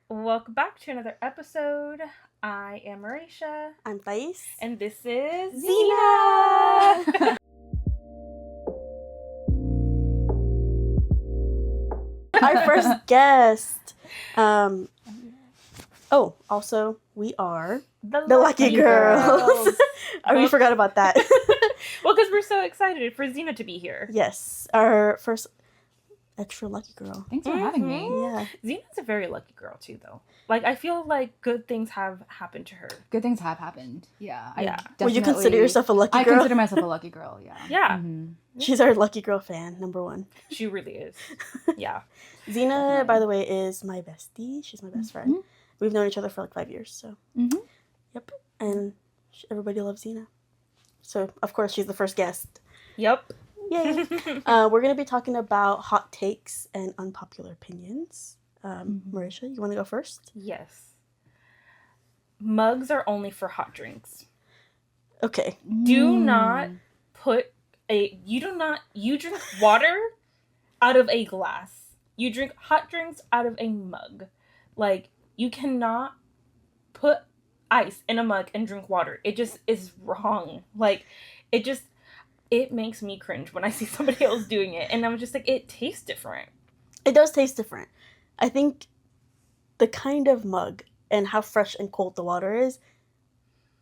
Welcome back to another episode. I am Marisha. I'm Thais. And this is Zena! Our first guest. Also, we are the Lucky Girls. We forgot about that. Well, because we're so excited for Zena to be here. Yes, our first extra lucky girl. Thanks for having me. Yeah. Zena's a very lucky girl, too, though. Like, I feel like good things have happened to her. Good things have happened. Yeah. Would you consider yourself a lucky girl? I consider myself a lucky girl, yeah. Yeah. Mm-hmm. She's our lucky girl fan, number one. She really is. Yeah. Zena, by the way, is my bestie. She's my best friend. Mm-hmm. We've known each other for like 5 years, so. Mm-hmm. Yep. And everybody loves Zena. So, of course, she's the first guest. Yep. Yay. We're going to be talking about hot takes and unpopular opinions. Marisha, you want to go first? Yes. Mugs are only for hot drinks. Okay. Do not put you drink water out of a glass. You drink hot drinks out of a mug. Like, you cannot put ice in a mug and drink water. It just is wrong. Like, it makes me cringe when I see somebody else doing it. And I'm just like, it tastes different. It does taste different. I think the kind of mug and how fresh and cold the water is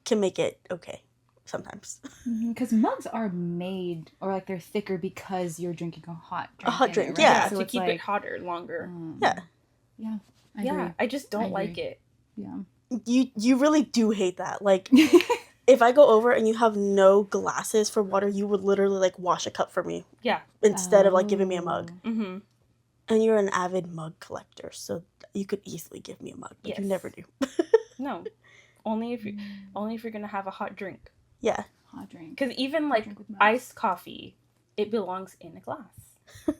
can make it okay sometimes. Because mugs are made, or like they're thicker because you're drinking a hot drink. A hot drink, right? yeah. So to keep it hotter longer. Yeah. Yeah. I agree. I just don't like it. Yeah. You really do hate that. Like, if I go over and you have no glasses for water, you would literally like wash a cup for me. Yeah. Instead of like giving me a mug. Mm-hmm. And you're an avid mug collector, so you could easily give me a mug, but you never do. No. Only if you're gonna have a hot drink. Yeah. Hot drink. Because even like iced coffee, it belongs in a glass. Like,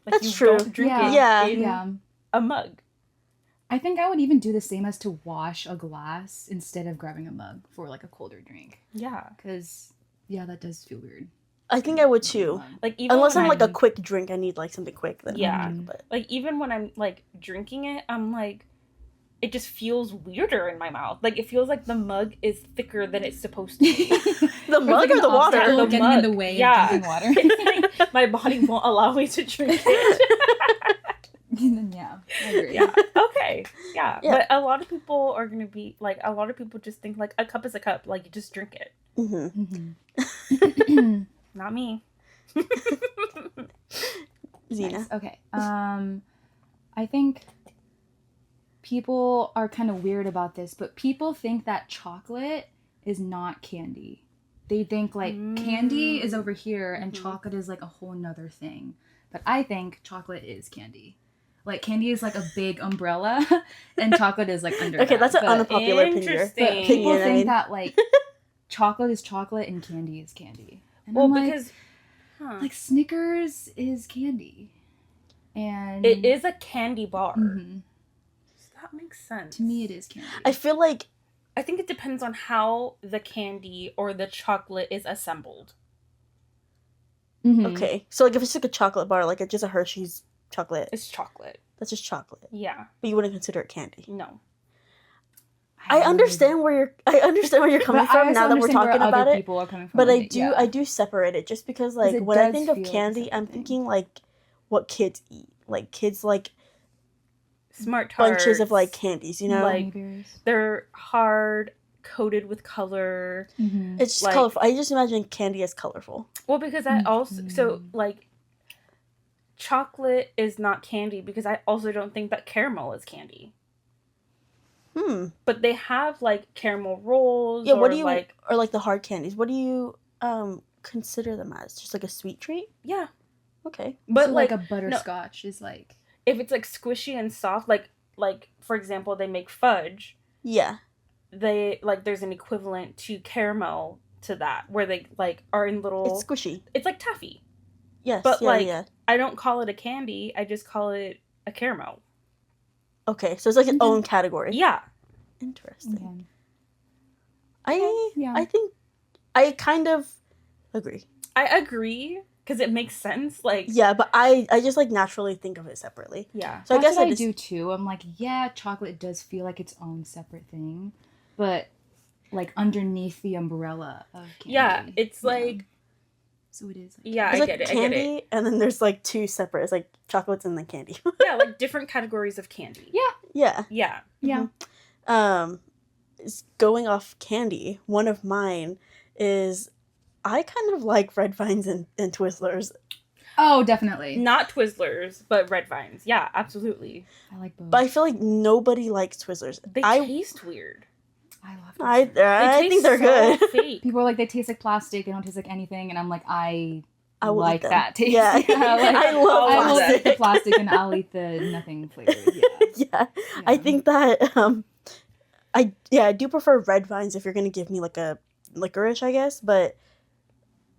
That's you true. Don't drink Yeah. it in a mug. I think I would even do the same as to wash a glass instead of grabbing a mug for like a colder drink. Yeah. Because, that does feel weird. I think I would too. Like, even unless when I'm like a quick drink, I need like something quick. Then but like, even when I'm like drinking it, I'm like, it just feels weirder in my mouth. Like, it feels like the mug is thicker than it's supposed to be. The mug or the water? The getting mug. in the way of drinking water. It's like my body won't allow me to drink it. I agree. Yeah. Okay. Yeah. But a lot of people are gonna be like, a lot of people just think like a cup is a cup. Like, you just drink it. Mm-hmm. Not me. Zena. Nice. Okay. I think people are kind of weird about this, but people think that chocolate is not candy. They think like candy is over here and chocolate is like a whole nother thing. But I think chocolate is candy. Like, candy is like a big umbrella and chocolate is like under. Okay, that's an unpopular opinion. But people think that like chocolate is chocolate and candy is candy. And well, I'm like, because like Snickers is candy. And it is a candy bar. Mm-hmm. That makes sense. To me, it is candy. I feel like I think it depends on how the candy or the chocolate is assembled. Mm-hmm. okay, so like if it's like a chocolate bar, like it's just a Hershey's chocolate, It's chocolate. that's just chocolate. Yeah. But you wouldn't consider it candy. No. I understand where you're coming from now that we're talking about it. People are coming from, But I do separate it just because like it when I does think of feel like a candy, separate I'm thing. thinking like what kids eat. Like kids like Smart Tarts. bunches of like candies, you know? Like, they're hard, coated with color. Mm-hmm. It's just like- colorful. I just imagine candy as colorful. Well, because I also, so like, chocolate is not candy because I also don't think that caramel is candy. But they have like caramel rolls. Yeah, or what do you like? or like the hard candies? What do you consider them as? Just like a sweet treat? Yeah, Okay. but so like a butterscotch is like, if it's like squishy and soft, like for example, they make fudge. Yeah. They like there's an equivalent to caramel to that where they like are in little. It's squishy. It's like taffy. Yes. But yeah. I don't call it a candy. I just call it a caramel. Okay, so it's like its own category. Yeah. Interesting. yeah. I think I kind of agree. I agree because it makes sense. Like, Yeah, but I just like naturally think of it separately. yeah. So I That's guess what I just do too. I'm like, yeah, chocolate does feel like its own separate thing, but like underneath the umbrella of candy. Yeah, it's like, so it is. Like, yeah, it's I like get it. candy, I get it. and then there's like two separate. It's like chocolates and then candy. Yeah, like different categories of candy. Yeah. Yeah. yeah. Going off candy, one of mine is I kind of like Red Vines and Twizzlers. Oh, definitely. Not Twizzlers, but Red Vines. Yeah, absolutely. I like both. But I feel like nobody likes Twizzlers. They taste weird. I love I Twizzlers. think they're good. Fake. People are like, they taste like plastic. They don't taste like anything. And I'm like, I will like eat them. that taste. Yeah, like, I love I will eat the plastic. plastic and I'll eat the nothing flavored. Yeah. Yeah, I think that I do prefer Red Vines if you're gonna give me like a licorice, I guess. But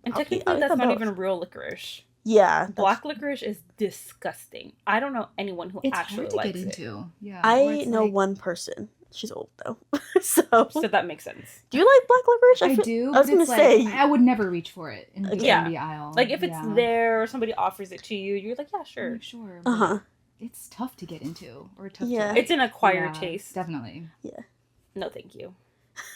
And I'll technically, eat that's them not both. even real licorice. Yeah, Black licorice is disgusting. I don't know anyone who It's actually hard to likes get it. into. Yeah. or I it's know like- one person. She's old though. So So that makes sense. do you like black licorice? I feel- do. I was but gonna it's say like, I would never reach for it in the Yeah. candy aisle. Like, if it's Yeah. there or somebody offers it to you, you're like, yeah, sure. Sure. Uh huh. It's tough to get into or tough Yeah. to It's an acquired Yeah, taste. Definitely. No, thank you.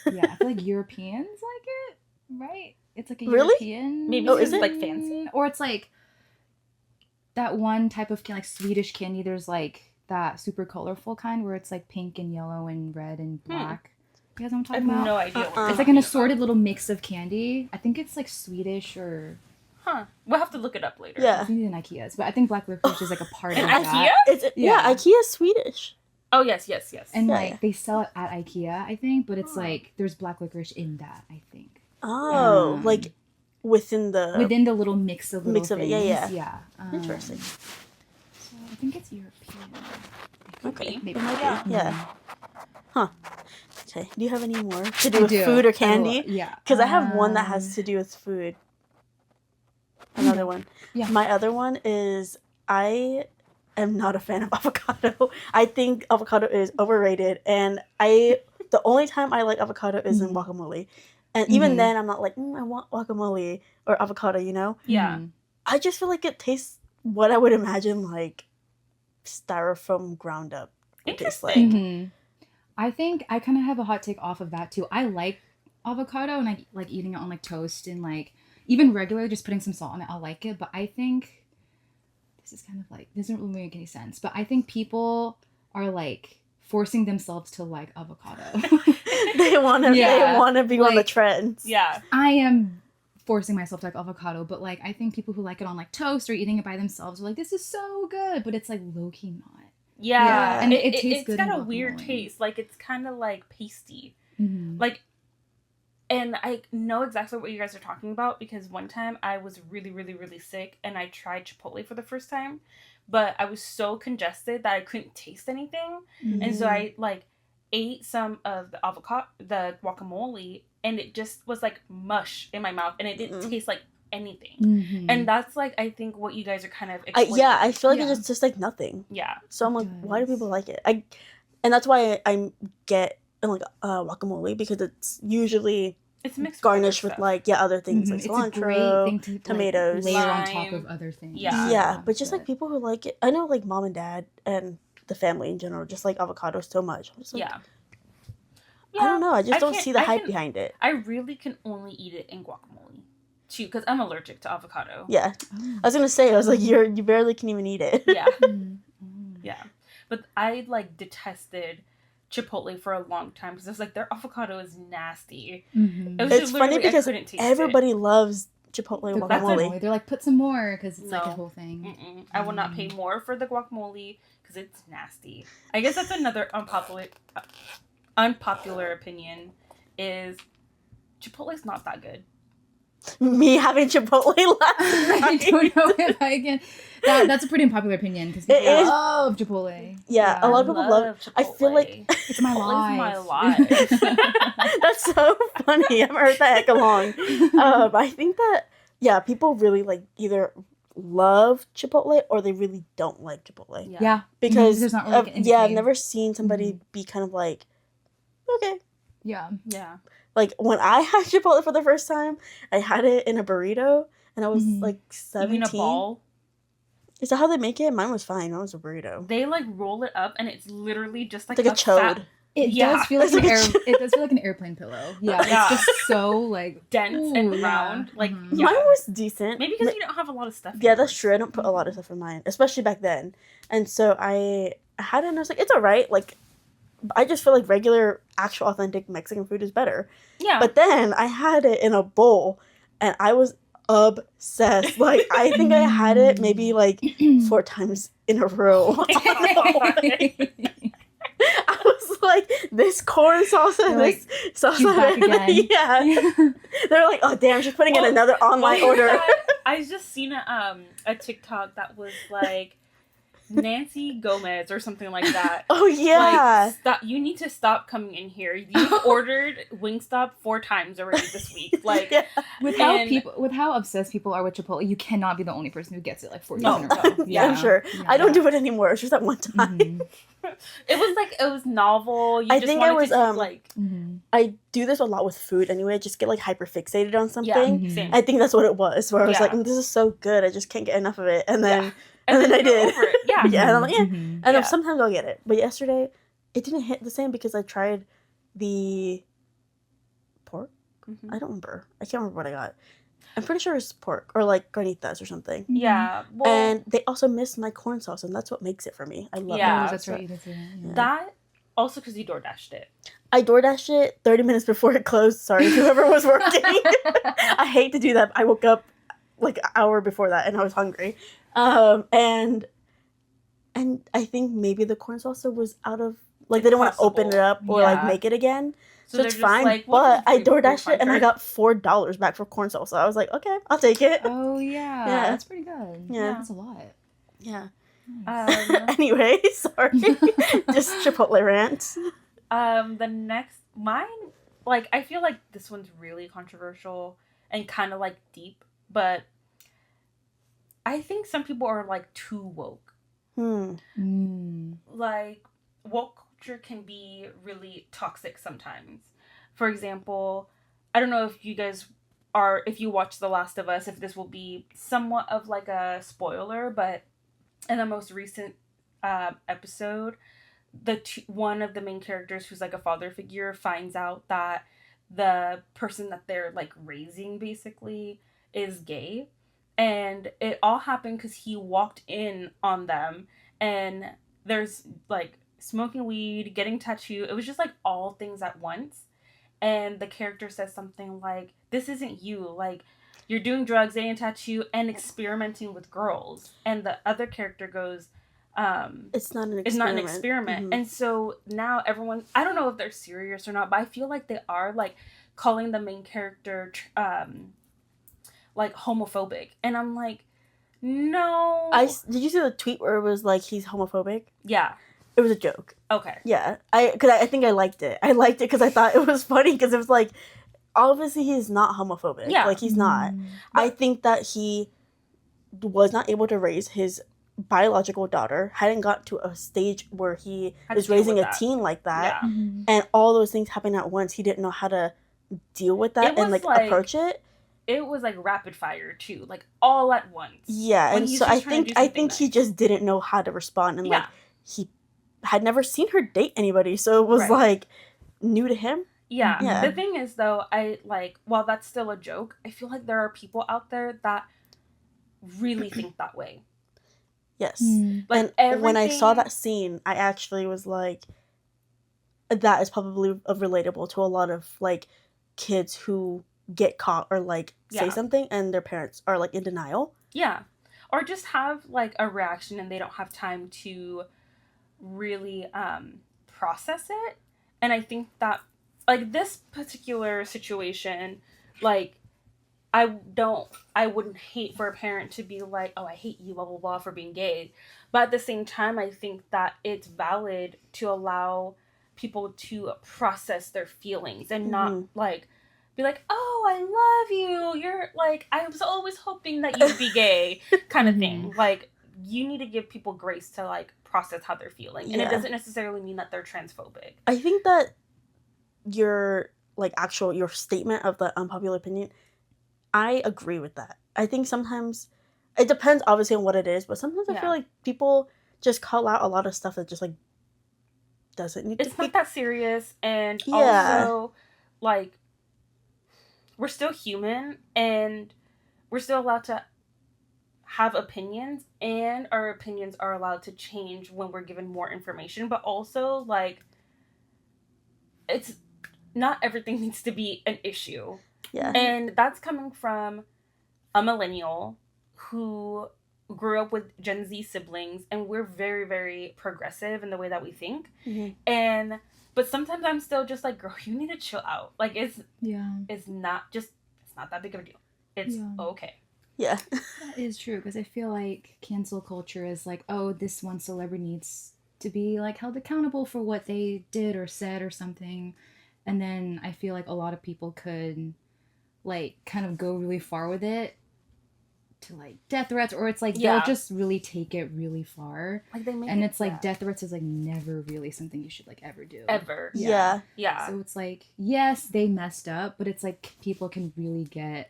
Yeah, I feel like Europeans like it, right? It's like a Really? European. Maybe Oh, is it? like fancy. Or it's like that one type of like Swedish candy. There's like that super colorful kind where it's like pink and yellow and red and black. You guys know what I I'm have talking about? no idea. What you're It's like an talking assorted little mix of candy. I think it's like Swedish or about. Huh. We'll have to look it up later. Yeah. maybe in IKEA's, but I think black licorice is like a part In of IKEA? that. Yeah, Yeah. IKEA's Swedish. Oh, yes, yes, yes. And Yeah, like yeah. they sell it at IKEA, I think, but it's Oh. like there's black licorice in that, I think. Oh, Um, like within the Within the little mix of little Mix of it, things. yeah. Yeah. Interesting. So I think it's European. Okay. Maybe. It might be. Yeah. Yeah. Huh. Okay. Do you have any more to I do with do. food or Oh, candy? yeah. Because I have one that has to do with food. Another one. Yeah. My other one is I am not a fan of avocado. I think avocado is overrated, and the only time I like avocado is in guacamole, and even Mhm. then I'm not like I want guacamole or avocado. You know, Yeah. Mhm. I just feel like it tastes what I would imagine like styrofoam ground up would taste like. Interesting. Mhm. I think I kind of have a hot take off of that too. I like avocado and I like eating it on like toast and like even regular, just putting some salt on it. I'll like it, but I think this is kind of like doesn't really make any sense. But I think people are like forcing themselves to like avocado. They want to. Yeah. They want to be on the Like- trends. Yeah. I am forcing myself to like avocado, but like I think people who like it on like toast or eating it by themselves are like, this is so good, but it's like low key not. Yeah. Yeah. And And it tastes good It's got in a weird guacamole. taste. Like, it's kind of like pasty. Mm-hmm. Like, and I know exactly what you guys are talking about because one time I was really, really, really sick and I tried Chipotle for the first time, but I was so congested that I couldn't taste anything. And so I like ate some of the avocado, the guacamole, and it just was like mush in my mouth and it didn't taste like anything. Mm-hmm. And that's like, I think what you guys are kind of explaining. I feel like Yeah. it's just like nothing. Yeah. So I'm like, why do does. people like it? And that's why I get like guacamole because it's usually It's mixed garnished with other stuff. like other things like It's a cilantro. great thing to like, tomatoes. layer on top Lime. of other things. Yeah. Yeah, but just like people who like it, I know like mom and dad and the family in general just like avocado so much. I'm just like, Yeah. I don't know. I just don't can't- see the I hype can- behind it. I really can only eat it in guacamole too, because I'm allergic to avocado. Yeah, Oh. I was gonna say I was like you barely can even eat it. Yeah, Mm. yeah. But I like detested Chipotle for a long time because I was like, their avocado is nasty. Mhm. It was It's just funny literally, I because couldn't taste everybody loves Chipotle The That's guacamole. They're like, put some more because it's like a No. whole thing. it. I will not pay more for the guacamole because it's nasty. I guess that's another unpopular opinion is Chipotle's not that good. Me having Chipotle last I night. don't know if I can. That's a pretty unpopular opinion because It people is. love Chipotle. Yeah, a lot of people love. I feel like Chipotle. It's my Chipotle's life. my life. that's so funny. I've heard that heck along. I think that people really like either love Chipotle or they really don't like Chipotle Yeah, because there's not really like an in I've between. never seen somebody be kind of like, okay. Yeah. Yeah. Like when I had Chipotle for the first time, I had it in a burrito and I was Mhm. like You mean a 17. ball? Is that how they make it? Mine was fine. Mine was a burrito. They like roll it up, and it's literally just like It's like a chode. fat, It Yeah. does feel like It's an like a it does feel like an airplane pillow. Yeah, Yeah. it's just so like dense ooh, and yeah. round. Like Mhm. yeah. Mine was decent. Maybe because you don't have a lot of stuff. Yeah, in that's yours. true. I don't put a lot of stuff in mine, especially back then. And so I had it and I was like, it's all right. Like, I just feel like regular, actual, authentic Mexican food is better. Yeah. But then I had it in a bowl and I was obsessed. Like, I think I had it maybe like 4 times in a row. Oh my God. I was like, this corn sauce and You're this sauce. she's back and again. yeah. They're like, oh, damn, she's putting in Well, another online Well, order. I just seen a TikTok that was like Nancy Gomez or something like that. Oh, yeah. Like, stop! You need to stop coming in here. You've ordered Wingstop 4 times already this week. Like, Yeah. with how obsessed people are with Chipotle, you cannot be the only person who gets it like 4 No, days in a row. no. Yeah, I'm sure. I don't Yeah. do it anymore. It's just that one time. Mhm. it was novel. You I just think wanted I was, to keep, like Mhm. I do this a lot with food anyway. I just get like hyper fixated on something. Mhm. same. I think that's what it was. Where I was Yeah. like, this is so good. I just can't get enough of it. And then, Yeah. and then I you're did. over it. Yeah. Yeah, and I'm like, yeah. Mhm. And Yeah. sometimes I'll get it. But yesterday, it didn't hit the same because I tried the pork. Mhm. I don't remember. I can't remember what I got. I'm pretty sure it's pork or like carnitas or something. Yeah. Well, And they also missed my corn sauce, and that's what makes it for me. I love Yeah. Oh, it. that's right. You did say that. Yeah. that also because you DoorDashed it. I DoorDashed it 30 minutes before it closed. Sorry, whoever was working. I hate to do that. I woke up like an hour before that, and I was hungry. And I think maybe the corn salsa was out of like they didn't want to open it up or like Yeah. make it again. So they're it's just fine. like, we'll But just I do DoorDashed it and I Banter. got $4 back for corn salsa. I was like, okay, I'll take it. Oh yeah. Yeah. That's pretty good. Yeah. That's a lot. Yeah. Nice. Anyway, sorry. Just Chipotle rant. The next mine, like I feel like this one's really controversial and kind of like deep, but I think some people are like too woke. Mm. Like woke culture can be really toxic sometimes. For example, I don't know if you guys if you watch The Last of Us, if this will be somewhat of like a spoiler, but in the most recent episode, one of the main characters who's like a father figure finds out that the person that they're like raising basically is gay, and it all happened because he walked in on them, and there's like smoking weed, getting tattooed. It was just like all things at once, and the character says something like, "This isn't you, like you're doing drugs, getting a tattoo, and experimenting with girls," and the other character goes, it's not an experiment. It's not an experiment. Mm-hmm. And so now everyone, I don't know if they're serious or not, but I feel like they are like calling the main character like homophobic. And I'm like, no. Did you see the tweet where it was like he's homophobic? Yeah. It was a joke. Okay. Yeah. I think I liked it. I liked it because I thought it was funny because it was like obviously he's not homophobic. Yeah. Like he's not. I think that he was not able to raise his biological daughter, hadn't got to a stage where he Had to is deal raising with a that. teen like that, Yeah. Mhm. and all those things happening at once. He didn't know how to deal with that It and was like like- approach it. It was like rapid fire too, like all at once. Yeah, when and he's so just trying to do I something think he nice. just didn't know how to respond, and like Yeah. he had never seen her date anybody, so it was Right. like new to him. Yeah. Yeah. The thing is though, I like, while that's still a joke, I feel like there are people out there that really think that way. Yes. Mm. Like And when I saw everything- that scene, I actually was like, that is probably relatable to a lot of like kids who get caught or like say Yeah. something and their parents are like in denial. Yeah. Or just have like a reaction and they don't have time to really process it. And I think that like this particular situation, like I wouldn't hate for a parent to be like, oh, I hate you, blah, blah, blah, for being gay. But at the same time, I think that it's valid to allow people to process their feelings and not Mhm. like be like, oh, I love you. You're like, I was always hoping that you'd be gay kind of thing. Like, you need to give people grace to like process how they're feeling. And it Yeah. doesn't necessarily mean that they're transphobic. I think that your statement of the unpopular opinion, I agree with that. I think sometimes it depends obviously on what it is, but sometimes I feel like people just call out a lot of stuff that just like doesn't need to be. It's not that serious, and Yeah. also like we're still human and we're still allowed to have opinions, and our opinions are allowed to change when we're given more information, but also like it's not everything needs to be an issue. Yeah. And that's coming from a millennial who grew up with Gen Z siblings, and we're very, very progressive in the way that we think. Mm-hmm. But sometimes I'm still just like, girl, you need to chill out. Like it's not that big of a deal. It's okay. Yeah. That is true, because I feel like cancel culture is like, oh, this one celebrity needs to be like held accountable for what they did or said or something. And then I feel like a lot of people could like kind of go really far with it to like death threats, or it's like they'll just really take it really far. Like it's like death threats is like never really something you should like ever do. Ever. Yeah. So it's like, yes, they messed up, but it's like people can really get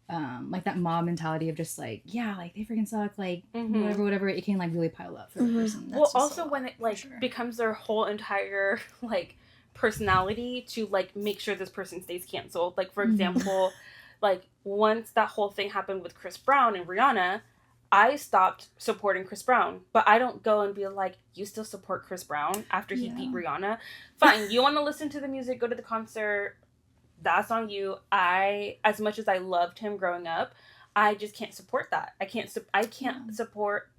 like that mob mentality of just like, yeah, like they freaking suck, like whatever, it can like really pile up for the person. Well, also when it like becomes their whole entire like personality to like make sure this person stays canceled. Like for example, like once that whole thing happened with Chris Brown and Rihanna, I stopped supporting Chris Brown, but I don't go and be like, you still support Chris Brown after he beat Rihanna? Fine, you want to listen to the music, go to the concert, that's on you. As much as I loved him growing up, I just can't support that. I can't support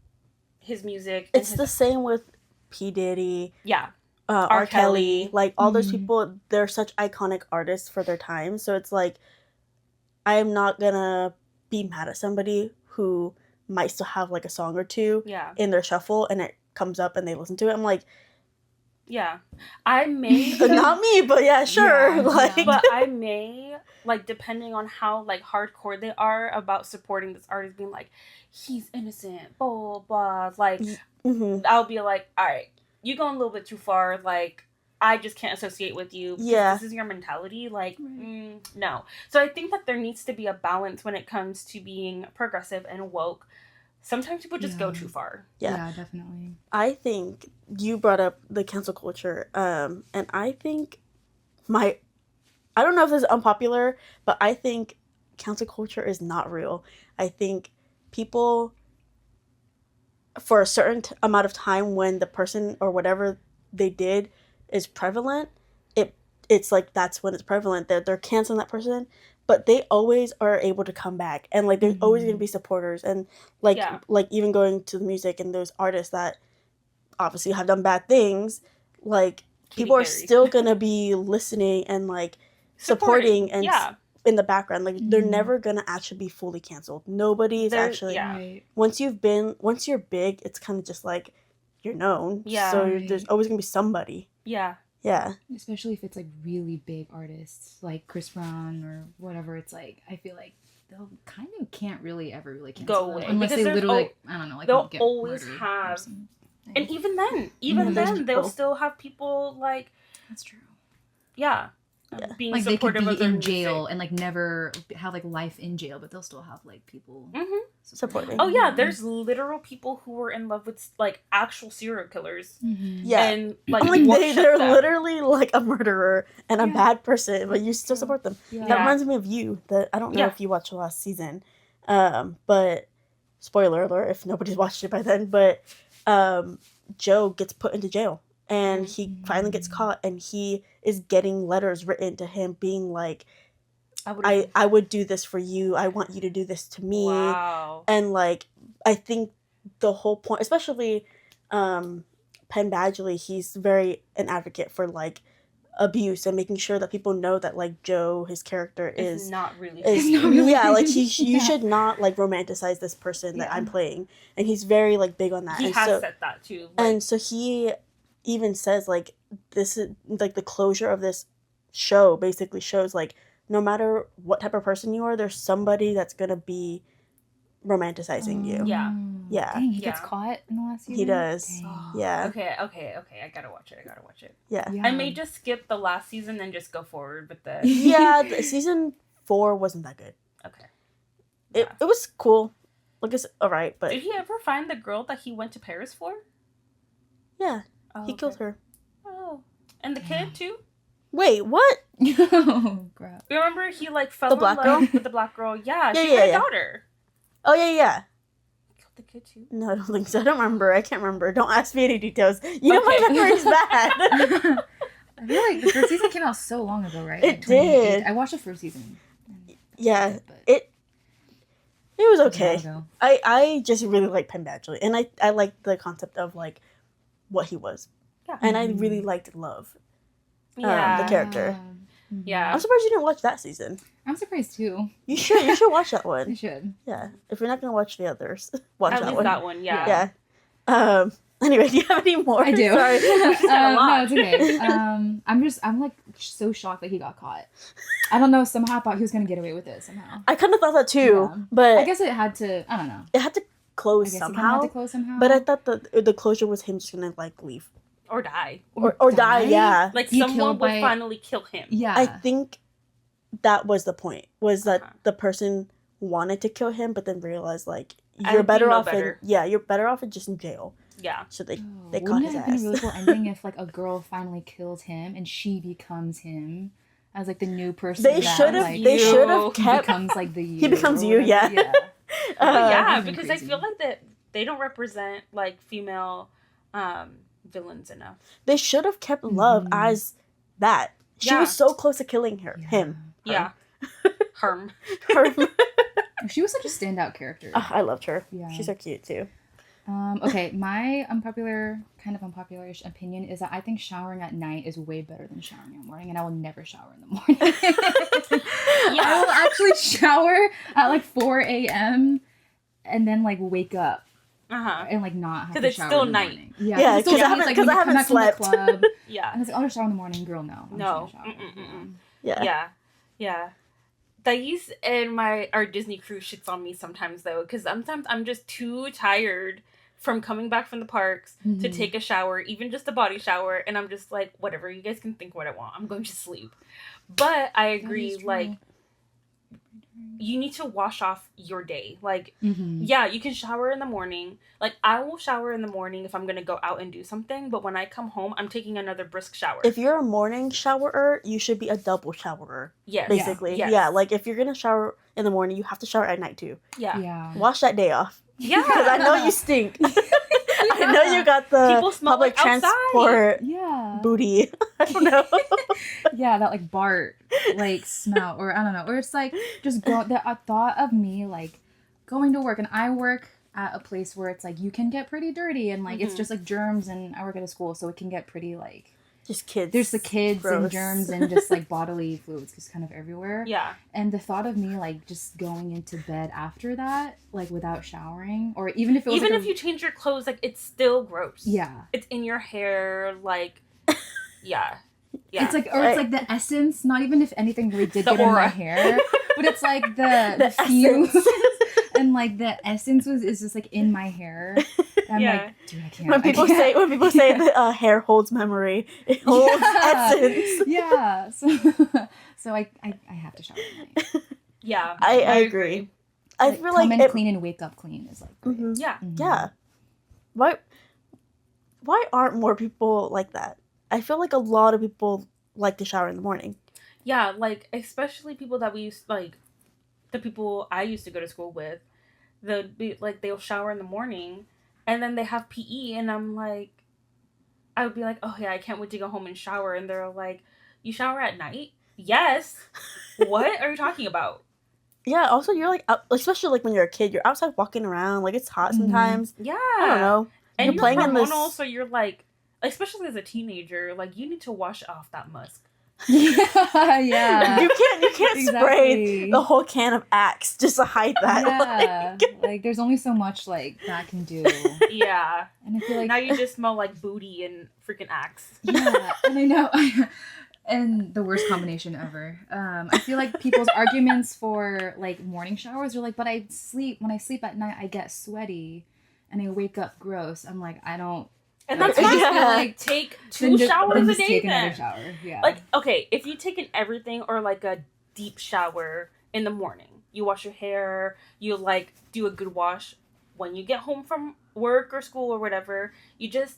his music. It's the same with P. Diddy. Yeah. R. Kelly. Like, all those people, they're such iconic artists for their time. So it's like, I'm not gonna be mad at somebody who might still have like a song or two in their shuffle and it comes up and they listen to it. I'm like, yeah, I may not me, but yeah, sure. But I may, like, depending on how like hardcore they are about supporting this artist, being like, he's innocent, blah blah blah. Like, I'll be like, all right, you going a little bit too far. Like, I just can't associate with you. This is your mentality. Like, no. So I think that there needs to be a balance when it comes to being progressive and woke. Sometimes people just go too far. Yeah, definitely. I think you brought up the cancel culture, and I think I don't know if this is unpopular, but I think cancel culture is not real. I think people, for a certain amount of time when the person or whatever they did is prevalent, it's like that's when it's prevalent. They're canceling that person, but they always are able to come back, and like there's always gonna be supporters, and like even going to the music and those artists that obviously have done bad things, like people are still gonna be listening and like supporting and in the background. Like they're never gonna actually be fully canceled. Nobody's actually once you're big, it's kind of just like you're known. So there's always gonna be somebody. Yeah. Especially if it's like really big artists like Chris Brown or whatever. It's like, I feel like they'll kind of can't really ever really cancel go away unless they literally like, I don't know, like they'll get always have, and even then they'll still have people like, that's true. Being like they could supportive be of their in jail music. and like never have like life in jail, but they'll still have like people supporting. Oh yeah, there's literal people who were in love with like actual serial killers. Yeah, and like, they're literally like a murderer and a bad person, but you still support them. That reminds me of You. That I don't know if you watched the last season, but spoiler alert if nobody's watched it by then. But Joe gets put into jail. And he finally gets caught, and he is getting letters written to him being like, I would do this for you. I want you to do this to me. Wow. And like, I think the whole point, especially Penn Badgley, he's very an advocate for like abuse and making sure that people know that like Joe, his character is not really like you should not like romanticize this person that I'm playing. And he's very like big on that. He has said that too. Like, and so he even says like this is like the closure of this show basically shows like no matter what type of person you are, there's somebody that's gonna be romanticizing you. Dang, he gets caught in the last season. He does. Okay. I gotta watch it. Yeah. I may just skip the last season and just go forward with the. Yeah, season 4 wasn't that good. Okay. it was cool. Like, it's alright, but Did he ever find the girl that he went to Paris for? yeah, Oh, he killed her. Oh, and the kid too. Wait, what? Oh, crap. Remember, he like fell The in black love girl? with the black girl. Yeah, Yeah, she had yeah. a daughter. Oh yeah. Killed the kid too. No, I don't think so. I don't remember. I can't remember. Don't ask me any details. You know my Okay. memory's bad. I feel like the first season came out so long ago, right? It Like 2008. did. I watched the first season. Yeah, But it was a while okay. ago. I just really like Penn Badgley, and I liked the concept of like what he was, Yeah. and I really liked Love. Yeah. the character. Mhm. Yeah. I'm surprised you didn't watch that season. I'm surprised too. You should. You should watch that I one. should. Yeah, if you're not gonna watch the others, watch At that least one. that one. Yeah. Yeah. Anyway, do you have any more? I do. Sorry. said a lot. No, it's okay. I'm like so shocked that he got caught. I don't know. Somehow I thought he was gonna get away with it somehow. I kind of thought that too, Yeah. but I guess it had to. I don't know. it had to I close guess it kind of somehow. had to close somehow. But I thought the closure was him just gonna like leave Or die. or die. Yeah, Like Be someone killed would by- finally kill him. Yeah. I think that was the point. Was that Uh-huh. the person wanted to kill him, but then realized like I you're think better you know off better. you're better off in just in jail. Yeah. So they Oh, they caught wouldn't his it have been a ass. really cool ending if like a girl finally kills him and she becomes him as like the new person? They that, should have. like, They should You. have he kept. becomes like the He becomes you, yeah. Yeah. But yeah, that'd be because I crazy. feel like that they don't represent like female villains enough. They should have kept Love Mhm. as that. She Yeah. was so close to killing her. Yeah. Him. Yeah. Herm. Her. She was such a standout character. I loved her. Yeah. She's so cute too. Okay, my unpopular-ish opinion is that I think showering at night is way better than showering in the morning, and I will never shower in the morning. I will actually shower at like 4 a.m. and then like wake up Uh-huh. and like not have 'Cause to it's shower still in the night. morning. Yeah, Yeah, it's still 'cause I night. It's haven't- like 'cause when I you come haven't back from the slept. club, Yeah. and it's like, oh, I'll shower in the morning. Girl, no. I'm No. just gonna shower. Mm-mm-mm-mm. Yeah. Yeah. Yeah. Thais and our Disney crew shits on me sometimes though, because sometimes I'm just too tired from coming back from the parks to Mhm. take a shower, even just a body shower, and I'm just like, whatever, you guys can think what I want. I'm going to sleep. But I agree, is true. like, you need to wash off your day. Like, Mhm. yeah, you can shower in the morning. Like, I will shower in the morning if I'm gonna go out and do something, but when I come home, I'm taking another brisk shower. If you're a morning showerer, you should be a double showerer. yes. Basically, Yes. yeah. Like if you're gonna shower in the morning, you have to shower at night too. Yeah. Yeah. Wash that day off Yeah. because I know you stink. I know you got the People smell public like outside. transport Yeah. booty. I don't know. Yeah, that like Bart like smell, or I don't know, or it's like just the thought of me like going to work, and I work at a place where it's like you can get pretty dirty, and like it's Mhm. just like germs, and I work at a school, so it can get pretty like Just kids. there's the kids and Gross. germs and just like bodily fluids just kind of everywhere. Yeah. And the thought of me like just going into bed after that, like without showering, or even if it was Even like if you change your clothes, like, it's still gross. yeah. It's in your hair, like, yeah. Yeah. It's like, or it's like the essence, not even if anything really did The get in my aura. hair, but it's like the The fumes essence. and like the essence is just like in my hair. And I'm Yeah. like, dude, I can't. when people say that hair holds memory, it holds essence. Yeah. So I have to shower at night. yeah. I agree. I Like, feel come like in clean and wake up clean is like great. Mhm. Yeah. Mhm. Yeah. Why aren't more people like that? I feel like a lot of people like to shower in the morning. Yeah, like, especially people that we used, like, the people I used to go to school with, they'll shower in the morning, and then they have PE, and I'm like, I would be like, oh yeah, I can't wait to go home and shower, and they're like, you shower at night? Yes. What are you talking about? Yeah, also you're like out, especially like when you're a kid, you're outside walking around, like it's hot Mhm. sometimes. Yeah. I don't know. And You're you're playing in hormonal, this- so you're like, especially as a teenager, like, you need to wash off that musk. Yeah. Yeah. You can't spray Exactly. the whole can of Axe just to hide that. Yeah. Like there's only so much like that can do. Yeah. And I feel like Now you just smell like booty and freaking Axe. yeah, and I know, and the worst combination ever. I feel like people's arguments for like morning showers are like, but when I sleep at night, I get sweaty, and I wake up gross. I'm like, I don't. And that's I why just feel Yeah. like take then two just- showers then a just day take then. another shower. Yeah. Like, okay, if you take an everything or like a deep shower in the morning, you wash your hair, you like do a good wash when you get home from work or school or whatever. You just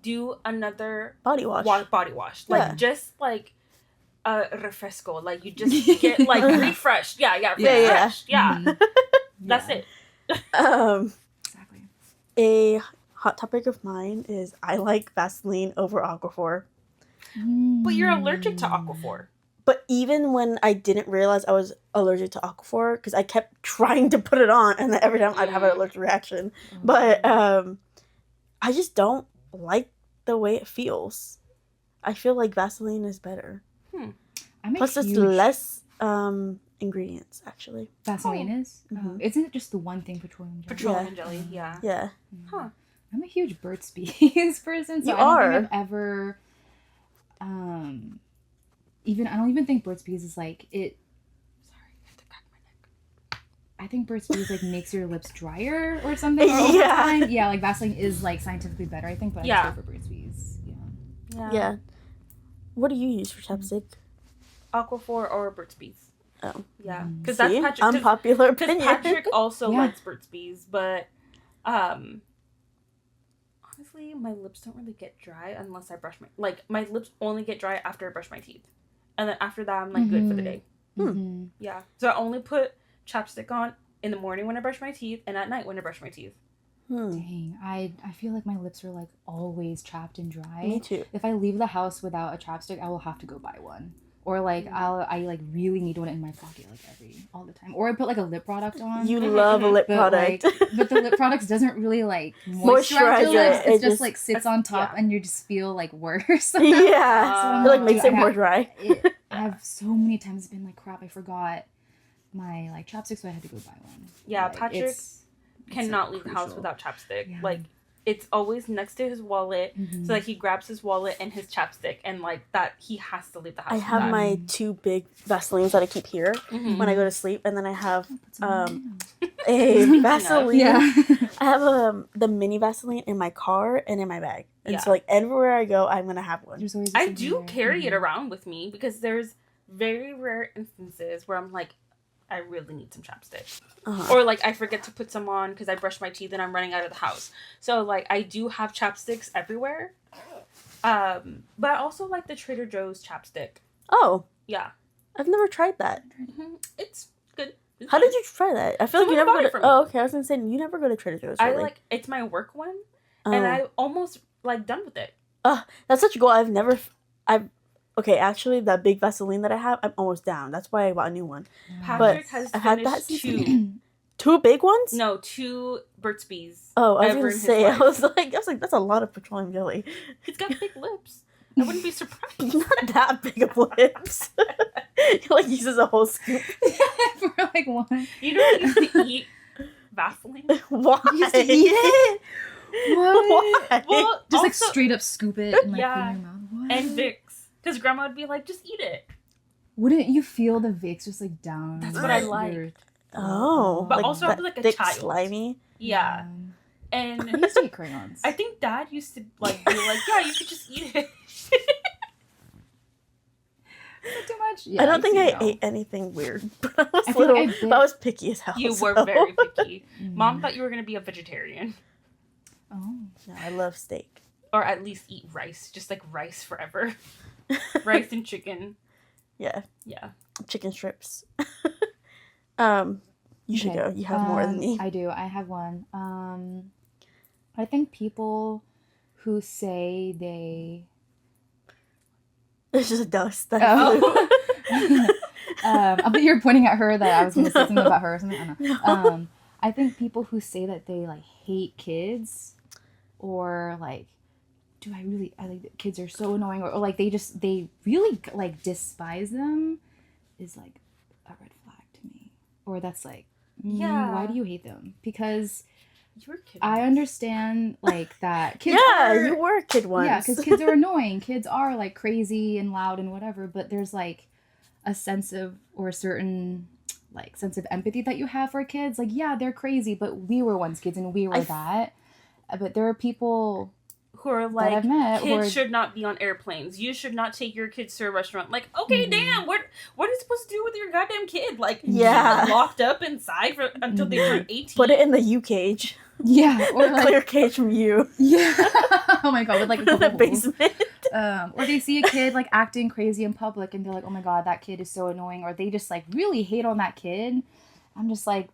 do another Body wash. body wash. Yeah. Like just like a refresco. Like you just get like refreshed. Yeah, refreshed. Yeah. Mhm. That's Yeah. it. Exactly. A hot topic of mine is I like Vaseline over Aquaphor. But you're allergic to Aquaphor. But even when I didn't realize I was allergic to Aquaphor, because I kept trying to put it on, and then every time I'd have an allergic reaction. But I just don't like the way it feels. I feel like Vaseline is better. Plus, it's less ingredients, actually. Vaseline is? Mhm. Isn't it just the one thing, petroleum jelly? Petroleum jelly, yeah. Yeah. Huh. I'm a huge Burt's Bees person, so You I don't are. think I've ever I don't even think Burt's Bees is like it. Sorry, I have to crack my neck. I think Burt's Bees like makes your lips drier or something. Or over time. Yeah, like Vaseline is like scientifically better, I think, but I just go for Burt's Bees. Yeah. What do you use for chapstick? Aquaphor or Burt's Bees. Oh. Yeah. Because that's See? Patrick. Unpopular Because opinion. Patrick also Yeah. likes Burt's Bees, but honestly, my lips don't really get dry unless I brush my lips only get dry after I brush my teeth. And then after that, I'm like good for the day. Mm-hmm. Yeah. So I only put chapstick on in the morning when I brush my teeth and at night when I brush my teeth. Dang, I feel like my lips are like always chapped and dry. Me too. If I leave the house without a chapstick, I will have to go buy one. Or like I like really need one in my pocket like all the time. Or I put like a lip product on. You love a lip product. But the lip product doesn't really like moisturize your lips. It just like sits on top and you just feel like worse. Yeah. It like makes it more dry. I have so many times been like, crap, I forgot my like chapstick, so I had to go buy one. Yeah, like, Patrick cannot leave the house without chapstick. Yeah. Like it's always next to his wallet, so like he grabs his wallet and his chapstick, and like that he has to leave the house. I have my two big Vaselines that I keep here when I go to sleep, and then I have a Vaseline. Yeah. I have the mini Vaseline in my car and in my bag, and so like everywhere I go, I'm gonna have one. I do carry it around with me because there's very rare instances where I'm like, I really need some chapstick. Or like I forget to put some on because I brush my teeth and I'm running out of the house. So like I do have chapsticks everywhere. But I also like the Trader Joe's chapstick. Oh. Yeah. I've never tried that. It's good. How did you try that? I feel like you never go to... Oh, okay. I was gonna say, you never go to Trader Joe's, really. It's my work one. And I almost like done with it. That's such a goal. Okay, actually, that big Vaseline that I have, I'm almost down. That's why I bought a new one. Patrick has finished two. Two big ones? No, 2 Burt's Bees. Oh, I was gonna say, I was like, that's a lot of petroleum jelly. He's got big lips. I wouldn't be surprised. Not that big of lips. He like uses a whole scoop. For like one. You know I used to eat Vaseline? Why? You used to eat it? What? Why? Well, just like also, straight up scoop it and like put it in your mouth. What? and Vicks. Because grandma would be like, just eat it. Wouldn't you feel the Vicks just like down? That's what I like. Oh. But also I was like a thick, child. slimy. Yeah. And I used to eat crayons. I think Dad used to like be like, yeah, you could just eat it. Too much? Yeah, I don't think I ate anything weird. But I was but I was picky as hell. You were very picky. Mom thought you were going to be a vegetarian. Oh. No, I love steak. Or at least eat rice. Just like rice forever. Rice and chicken. Yeah. Yeah. Chicken strips. You should go. You have more than me. I do. I have one. I think people who say they... There's just dust. I thought you were pointing at her that I was going to say something about her or something. I don't know. I think people who say that they like hate kids or like, I like kids are so annoying or like they really like despise them is like a red flag to me. Or that's like, why do you hate them? Because you were kidding. I understand like that kids you were a kid once. Yeah, because kids are annoying. Kids are like crazy and loud and whatever, but there's like a sense of or a certain like sense of empathy that you have for kids. Like, yeah, they're crazy, but we were once kids and we were that. But there are people who are That like, I've met, kids who are- should not be on airplanes. You should not take your kids to a restaurant. Like, okay, damn, what are you supposed to do with your goddamn kid? Like, Yeah. keep it locked up inside until they turn 18. Put it in the U cage. Yeah, or The like clear cage from you. yeah. Oh my god, with like a In the couple holes. basement. Or they see a kid like acting crazy in public and they're like, oh my god, that kid is so annoying, or they just like really hate on that kid. I'm just like,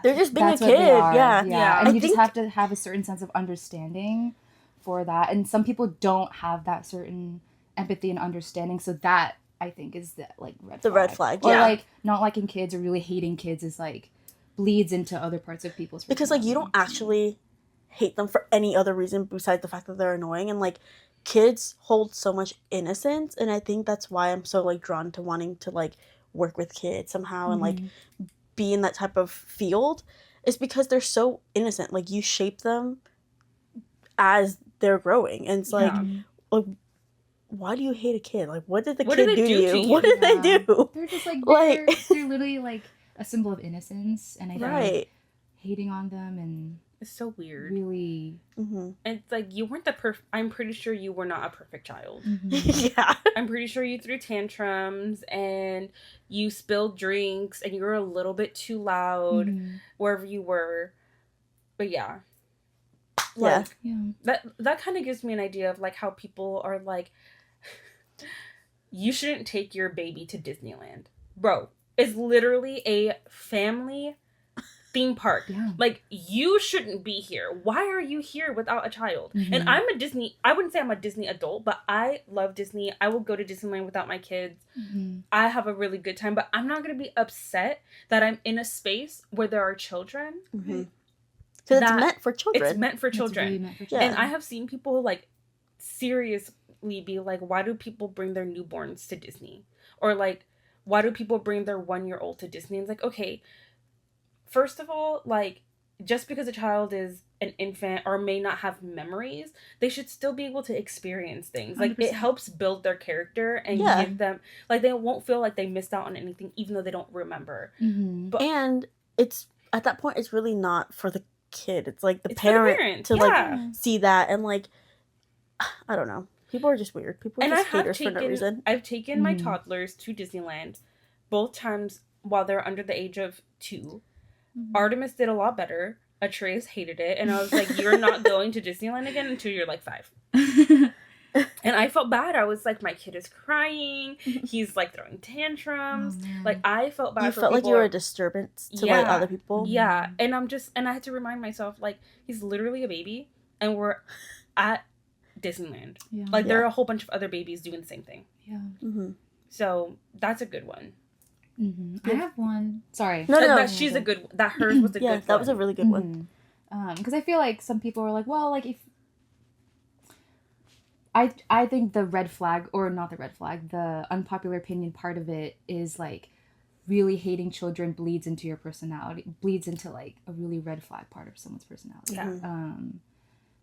They're just being a that's what they kid. are. Yeah. Yeah. And I you just think- have to have a certain sense of understanding for that, and some people don't have that certain empathy and understanding, so that I think is the like red The flag. red flag, Or yeah. like not liking kids or really hating kids is like bleeds into other parts of people's Because like you don't personality. actually hate them for any other reason besides the fact that they're annoying, and like kids hold so much innocence, and I think that's why I'm so like drawn to wanting to like work with kids somehow and like be in that type of field, is because they're so innocent. Like you shape them as they're growing, and it's like, Yeah. like why do you hate a kid? Like what did the What kid did they do to do you? to you? What did they Yeah. do? They're just like Like- they're literally like a symbol of innocence, and I think Right. hating on them and It's so weird. really Mm-hmm. And it's like, you weren't the I'm pretty sure you were not a perfect child. Yeah. I'm pretty sure you threw tantrums and you spilled drinks and you were a little bit too loud wherever you were. But yeah. Yeah. Like, yeah. that kind of gives me an idea of like how people are like, you shouldn't take your baby to Disneyland. Bro, it's literally a family theme park. Yeah. Like, you shouldn't be here. Why are you here without a child? Mhm. And I wouldn't say I'm a Disney adult, but I love Disney. I will go to Disneyland without my kids. I have a really good time, but I'm not going to be upset that I'm in a space where there are children. Mm-hmm. Because it's That- meant for children. It's meant for It's children. really meant for Yeah. children. And I have seen people like seriously be like, why do people bring their newborns to Disney? Or like, why do people bring their 1-year-old to Disney? And it's like, okay, first of all, like, just because a child is an infant or may not have memories, they should still be able to experience things. Like, it 100%. helps build their character and Yeah. give them, like, they won't feel like they missed out on anything, even though they don't remember. Mhm. But And it's at that point it's really not for the kid. It's like the it's for the parent parent, to yeah. like see that, and like I don't know. People are just weird. People are And I just have haters for no taken, reason. I've taken my Mhm. toddlers to Disneyland both times while they're under the age of 2. Mhm. Artemis did a lot better. Atreus hated it, and I was like, "You're not going to Disneyland again until you're like 5." And I felt bad. I was like, "My kid is crying. He's like throwing tantrums." Oh, man. Like, I felt bad. You for felt like people you were a disturbance to like Yeah. other people. Yeah, and I had to remind myself, like, he's literally a baby, and we're at Disneyland. yeah. Like, there Yeah. are a whole bunch of other babies doing the same thing. yeah. Mm-hmm. So that's a good one. I have one. Sorry. No, no, That she's a good. That hers was a Yeah, good. that was a one. really good one. Because I feel like some people are like, well, like if I think the red flag, or not the red flag, the unpopular opinion part of it is like really hating children bleeds into your personality, bleeds into like a really red flag part of someone's personality. Yeah. Mm-hmm.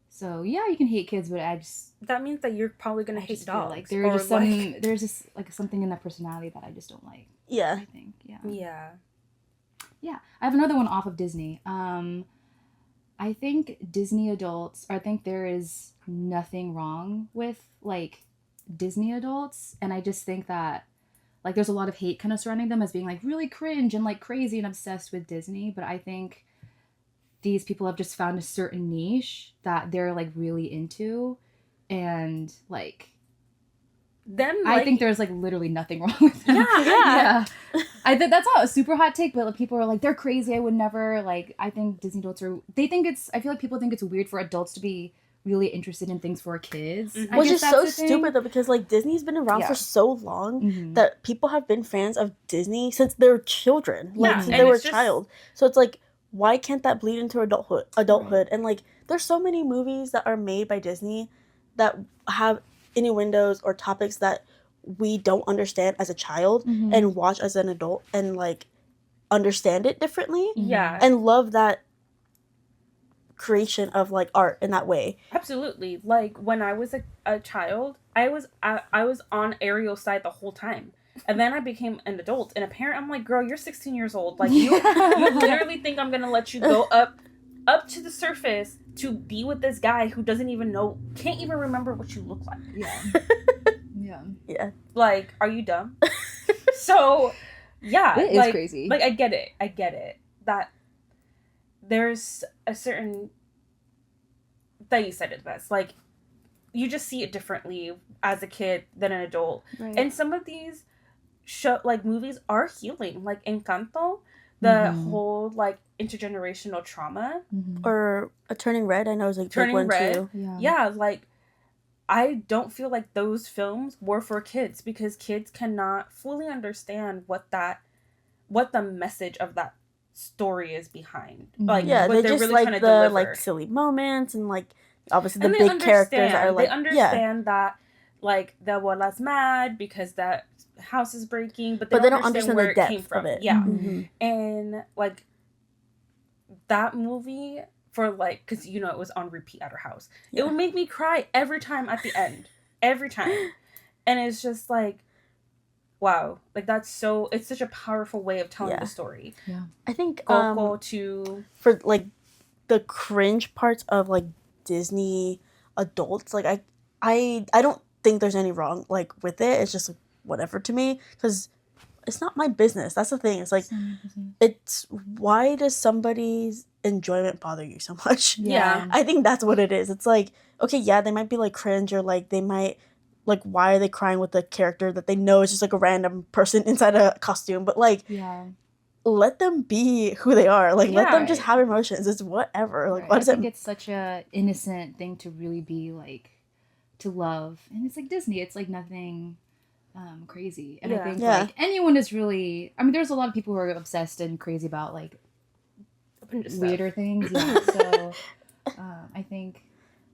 So yeah, you can hate kids, but I just That means that you're probably gonna I hate just feel dogs. like there's or just like, there's just like something in that personality that I just don't like. Yeah. I think yeah. Yeah, I have another one off of Disney. I think Disney adults, I think there is nothing wrong with like Disney adults, and I just think that like there's a lot of hate kind of surrounding them as being like really cringe and like crazy and obsessed with Disney, but I think these people have just found a certain niche that they're like really into, and like Then I like, think there's like literally nothing wrong with them. Yeah. I think that's not a super hot take, but like, people are like, they're crazy. I would never like. I think Disney adults are. They think it's. I feel like people think it's weird for adults to be really interested in things for kids. Mhm. I Which guess is that's so the thing. stupid though, because like Disney's been around Yeah. for so long Mhm. that people have been fans of Disney since they were children, like Yeah, since and they were a it's just- child. So it's like, why can't that bleed into adulthood? And like, there's so many movies that are made by Disney that have innuendos or topics that we don't understand as a child Mhm. and watch as an adult and like understand it differently Yeah, and love that creation of like art in that way. absolutely. Like when I was a child, I was on Ariel's side the whole time. And then I became an adult and a parent. I'm like, girl, you're 16 years old. Like you literally think I'm gonna let you go up up to the surface to be with this guy who doesn't even know, can't even remember what you look like. Yeah. Yeah. Yeah. Like, are you dumb? So, yeah. It is like, crazy. Like, I get it. That there's a certain, that you said it best. Like, you just see it differently as a kid than an adult. Right. And some of these movies are healing. Like, Encanto, the whole, like, intergenerational trauma. Or a Turning Red, I know is like Turning big one Red. too. Yeah, like, I don't feel like those films were for kids because kids cannot fully understand what the message of that story is behind. Like, Yeah, what they they're just really like trying to the deliver. like silly moments and like obviously the And big characters that are like they understand that like the abuela's mad because that house is breaking, but they don't understand where the it depth came from. of it. Yeah. Mm-hmm. And like that movie, for like, because you know it was on repeat at our house, it would make me cry every time at the end. Every time. And it's just like, wow, like it's such a powerful way of telling the story. Yeah. I think Coco to for like the cringe parts of like Disney adults, like I don't think there's any wrong like with it. It's just like, whatever to me because it's not my business. That's the thing. It's like it's why does somebody's enjoyment bother you so much? Yeah. I think that's what it is. It's like, okay, yeah, they might be like cringe or like they might like why are they crying with a character that they know is just like a random person inside a costume, but like let them be who they are. Like let them just have emotions. It's whatever. Like what does I think it's such a innocent thing to really be like to love. And it's like Disney. It's like nothing crazy. And I think like anyone is really, I mean there's a lot of people who are obsessed and crazy about like weirder things. Yeah. So I think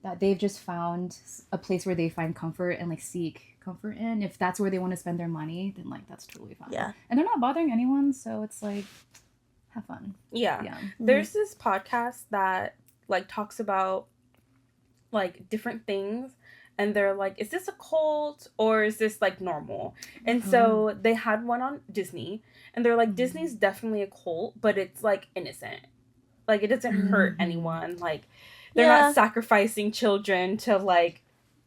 that they've just found a place where they find comfort and like seek comfort in. If that's where they want to spend their money, then like that's totally fine. Yeah. And they're not bothering anyone, so it's like have fun. Yeah. There's this podcast that like talks about like different things and they're like, is this a cult or is this like normal? And so they had one on Disney and they're like, Disney's definitely a cult, but it's like innocent. Like it doesn't hurt anyone. Like they're not sacrificing children to like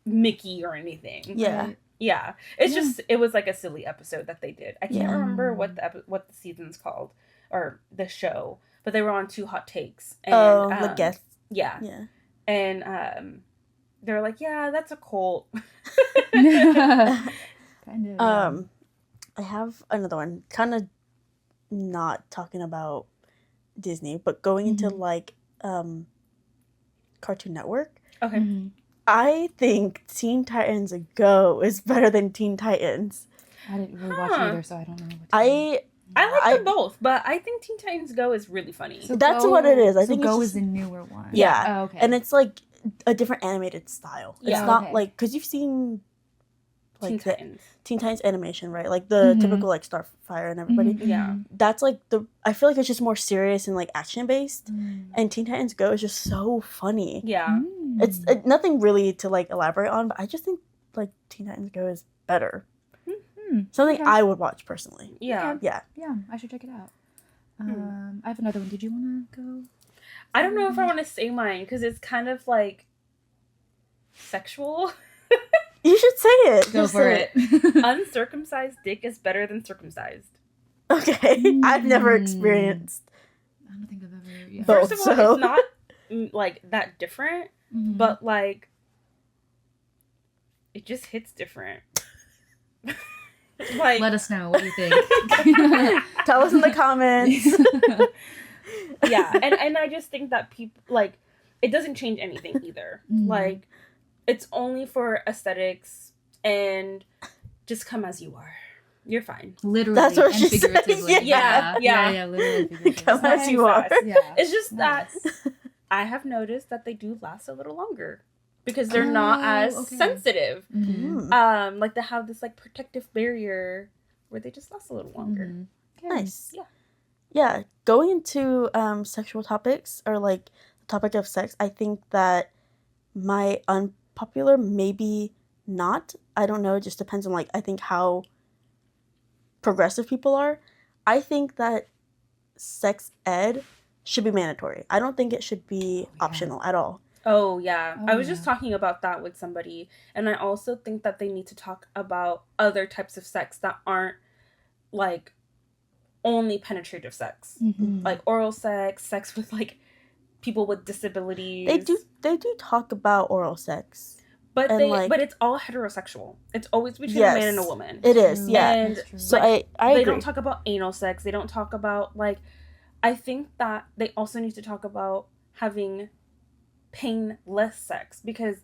Mickey or anything. Yeah. Right? Yeah. It's just, it was like a silly episode that they did. I can't remember what the season's called or the show, but they were on Two Hot Takes. And, the guests. Yeah. Yeah. And they were like, yeah, that's a cult. Kind of. I have another one. Kind of not talking about Disney, but going into like Cartoon Network. Okay. I think Teen Titans Go is better than Teen Titans. I didn't really watch either, so I don't know. I like them both, but I think Teen Titans Go is really funny. So that's what it is. I think Go it's is the newer one. Yeah. Oh, okay. And it's like a different animated style. It's not like, because you've seen like Teen Titans. Teen Titans animation, right? Like the typical like Starfire and everybody. Yeah. That's like I feel like it's just more serious and like action based. And Teen Titans Go is just so funny. Yeah. It's nothing really to like elaborate on, but I just think like Teen Titans Go is better. Something I would watch personally. Yeah. Okay. Yeah, I should check it out. I have another one. Did you want to go? I don't know if I want to say mine because it's kind of like sexual. You should say it. Go Just for say it. Uncircumcised dick is better than circumcised. Okay. I've never experienced I don't think I've ever. Yeah. both. First of all, it's not like that different, but like it just hits different. Like, Let us know what you think. Tell us in the comments. Yeah, and I just think that people like it doesn't change anything either. Like it's only for aesthetics and just come as you are. You're fine. Literally That's what and she said. figuratively. Yeah. Literally and figuratively. Come as you are. Yeah. It's just that I have noticed that they do last a little longer because they're not as sensitive. Like they have this like protective barrier where they just last a little longer. Nice. Yeah. Yeah. Going into sexual topics or like the topic of sex, I think that my unpopular, maybe not. I don't know. It just depends on like I think how progressive people are. I think that sex ed should be mandatory. I don't think it should be optional at all. Oh, yeah. I was yeah. just talking about that with somebody. And I also think that they need to talk about other types of sex that aren't, like, only penetrative sex. Mhm. Like, oral sex, sex with, like, people with disabilities. They do talk about oral sex. But and, like, but it's all heterosexual. It's always between a man and a woman. It is, True. yeah. And That's true. So like, I they agree. don't talk about anal sex. They don't talk about, like, I think that they also need to talk about having painless sex, because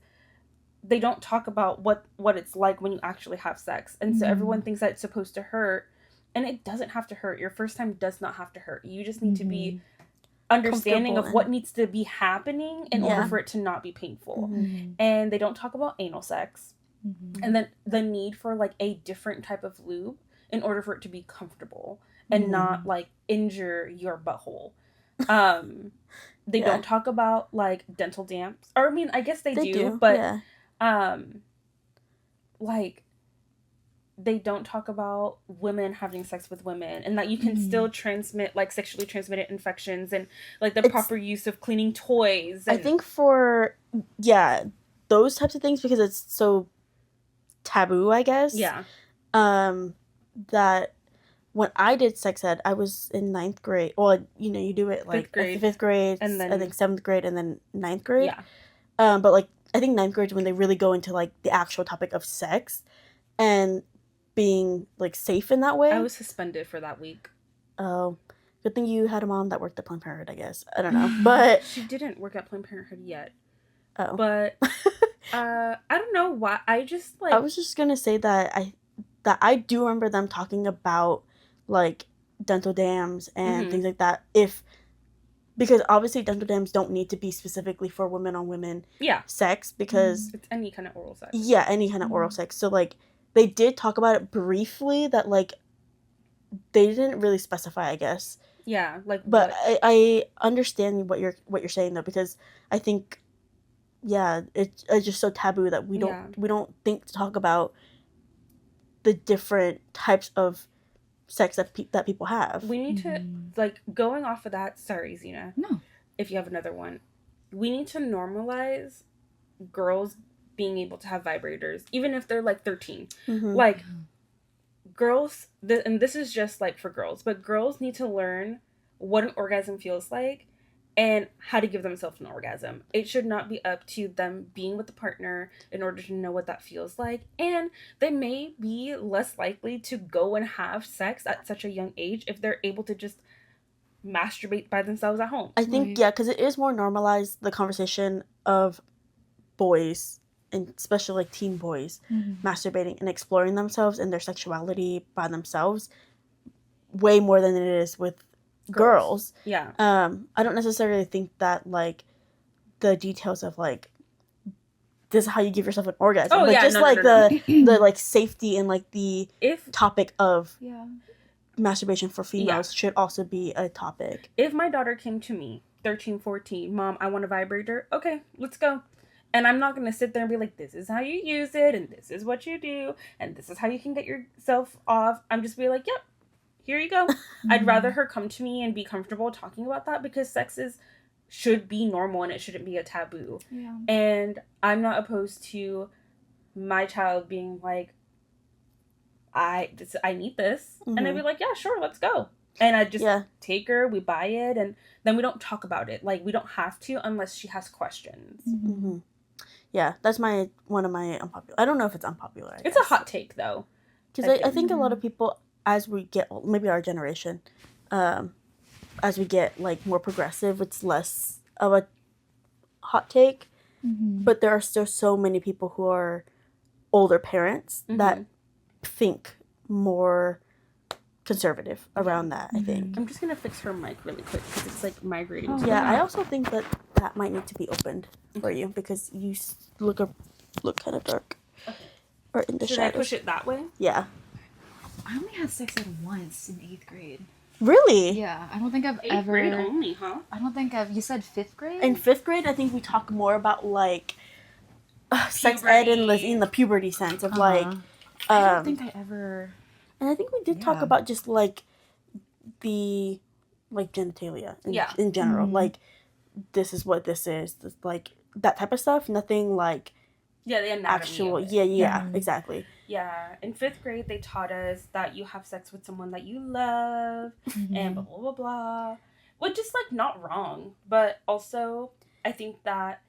they don't talk about what it's like when you actually have sex. And so everyone thinks that it's supposed to hurt, and it doesn't have to hurt. Your first time does not have to hurt. You just need to be understanding of what needs to be happening in order for it to not be painful. And they don't talk about anal sex. And then the need for, like, a different type of lube in order for it to be comfortable and not, like, injure your butthole. They don't talk about, like, dental dams. Or, I mean, I guess they do, but like, they don't talk about women having sex with women, and that you can still transmit, like, sexually transmitted infections, and, like, the proper use of cleaning toys. And... I think for those types of things, because it's so taboo, I guess. Yeah. That when I did sex ed, I was in 9th grade. Well, you do it like 5th grade, and then I think 7th grade, and then 9th grade. Yeah. But, like, I think 9th grade is when they really go into, like, the actual topic of sex and being, like, safe in that way. I was suspended for that week. Oh, good thing you had a mom that worked at Planned Parenthood, I guess. I don't know, but she didn't work at Planned Parenthood yet. Oh, but I don't know why. I just, like, I was just gonna say that I do remember them talking about, like, dental dams and things like that. Because obviously dental dams don't need to be specifically for women on women sex, because it's any kind of oral sex. Yeah, any kind of oral sex. So, like, they did talk about it briefly, that, like, they didn't really specify, I guess. Yeah, like, but I understand what you're saying, though, because I think it's just so taboo that we don't think to talk about the different types of sex that people have. We need to, like, going off of that, sorry, Zena. No. If you have another one. We need to normalize girls being able to have vibrators, even if they're, like, 13. Like, girls, and this is just, like, for girls, but girls need to learn what an orgasm feels like and how to give themselves an orgasm. It should not be up to them being with the partner in order to know what that feels like. And they may be less likely to go and have sex at such a young age if they're able to just masturbate by themselves at home. I think, because it is more normalized, the conversation of boys, and especially, like, teen boys, masturbating and exploring themselves and their sexuality by themselves way more than it is with girls. Yeah. I don't necessarily think that, like, the details of, like, this is how you give yourself an orgasm. Oh, but yeah, just, the like, safety and, like, the topic of masturbation for females should also be a topic. If my daughter came to me, 13, 14, Mom, I want a vibrator. Okay, let's go. And I'm not going to sit there and be like, this is how you use it, and this is what you do, and this is how you can get yourself off. I'm just be like, yep, here you go. I'd rather her come to me and be comfortable talking about that, because sex should be normal and it shouldn't be a taboo. Yeah. And I'm not opposed to my child being like, I need this. And I'd be like, yeah, sure, let's go. And I just take her, we buy it, and then we don't talk about it. Like, we don't have to unless she has questions. Yeah, that's one of my unpopular. I don't know if it's unpopular. It's a hot take, though. Because I think a lot of people, as we get, maybe our generation, as we get, like, more progressive, it's less of a hot take. But there are still so many people who are older parents that think more conservative around that, I think. I'm just going to fix her mic really quick because it's, like, migrating. I also think that might need to be opened for you, because you look kind of dark. Okay. Or in the shadows. Should I push it that way? Yeah. I only had sex ed once in 8th grade. Really? Yeah, I don't think I've 8th grade only, huh? I don't think you said 5th grade? In 5th grade, I think we talk more about, like, sex ed in the puberty sense of, like... I don't think I ever... And I think we did talk about just, like, the like genitalia in, Yeah. in general. Mhm. Like, this is what this is. This, like, that type of stuff. Nothing like Yeah, the anatomy actual. of it. Yeah, Mhm. exactly. Yeah. In 5th grade, they taught us that you have sex with someone that you love, and blah, blah, blah, blah. Which is, like, not wrong. But also, I think that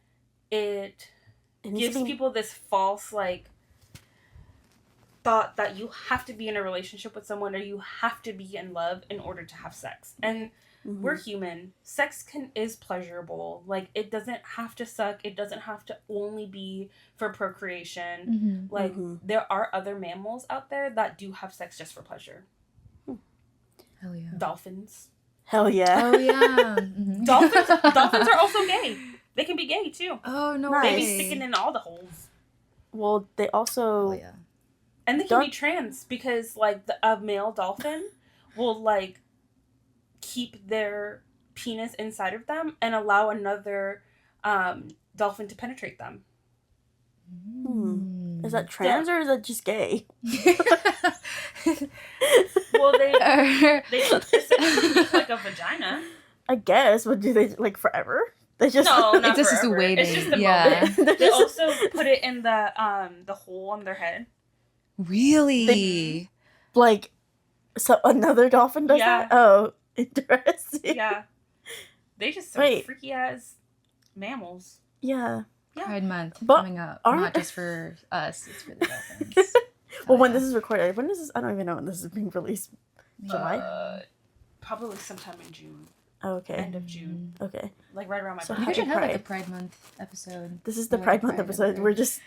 it It needs gives to be, people this false, like, thought that you have to be in a relationship with someone or you have to be in love in order to have sex. And mhm. we're human. Sex is pleasurable. Like, it doesn't have to suck. It doesn't have to only be for procreation. Mhm. Like, Mhm. there are other mammals out there that do have sex just for pleasure. Hell yeah. Dolphins. Hell yeah. Oh yeah. Mhm. Dolphins are also gay. They can be gay too. Oh no Nice. They way. be sticking in all the holes. Well, they also. Oh yeah. And they can be trans because, like, a male dolphin will, like, keep their penis inside of them and allow another dolphin to penetrate them. Is that trans or is that just gay? Well, they essentially look like a vagina. I guess, but do they like forever? They just No, not It's just forever. waiting. It's just the Yeah. moment. They also put it in the hole on their head. Really? like, so another dolphin does Yeah. that? Oh, interesting. Yeah, they just some Wait. freaky ass mammals. Yeah. Yeah. Pride Month But coming up. aren't- Not just for us, it's for the dolphins. Well, when this is recorded, when is this? I don't even know when this is being released. July? Probably sometime in June, Oh, okay. end of June, Okay. like right around my So We birthday. should have like a Pride. Pride Month episode. This is the Like a Pride Month Pride episode. episode. We're just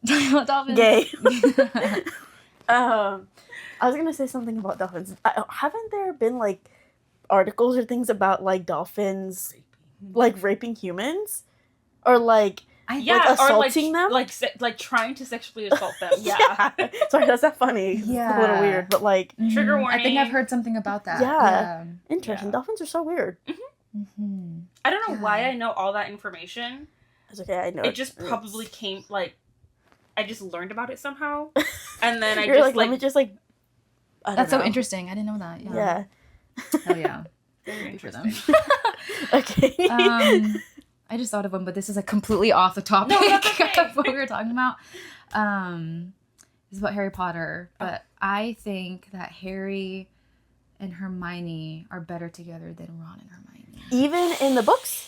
Talking about dolphins. gay. I was gonna say something about dolphins. Haven't there been like articles or things about like dolphins like raping humans, or like Yeah, like or assaulting them? like trying to sexually assault them. Yeah. Sorry, that's not funny. It's a little Yeah. weird, but like Trigger I think warning. I've heard something about that. Yeah. interesting. Yeah. Dolphins are so weird. Mm-hmm. I don't know why Yeah. I know all that information. It's okay. I know It just probably came like I just learned about it somehow, and and then I you're just like, let me just like. I don't That's so know. interesting. I didn't know that. Yeah. Yeah. Hell yeah. very Happy for interesting. them. Okay. I just thought of one, but this is like completely off the topic No, that's okay. of what we were talking about. This is about Harry Potter, but I think that Harry and Hermione are better together than Ron and Hermione. Even in the books.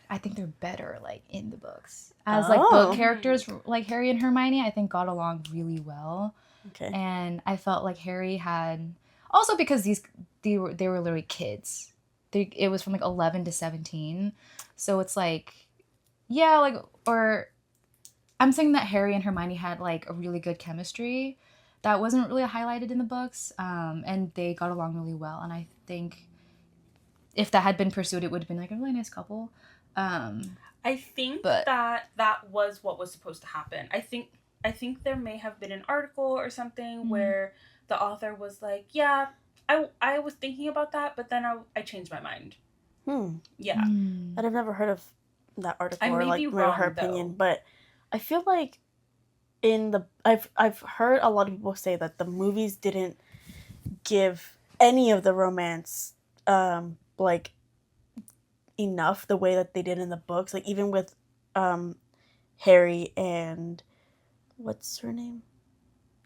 I think they're better like in the books. As like book characters like Harry and Hermione, I think got along really well. Okay. And I felt like Harry had also because they were literally kids. It was from like 11 to 17. So it's like yeah, like or I'm saying that Harry and Hermione had like a really good chemistry that wasn't really highlighted in the books. And they got along really well, and I think if that had been pursued, it would have been like a really nice couple. I think But- that was what was supposed to happen. I think there may have been an article or something where the author was like, yeah, I was thinking about that, but then I changed my mind. Yeah. Mm. I've never heard of that article I or may like be her wrong, opinion, though. but I feel like I've heard a lot of people say that the movies didn't give any of the romance like enough the way that they did in the books. Like even with Harry and what's her name?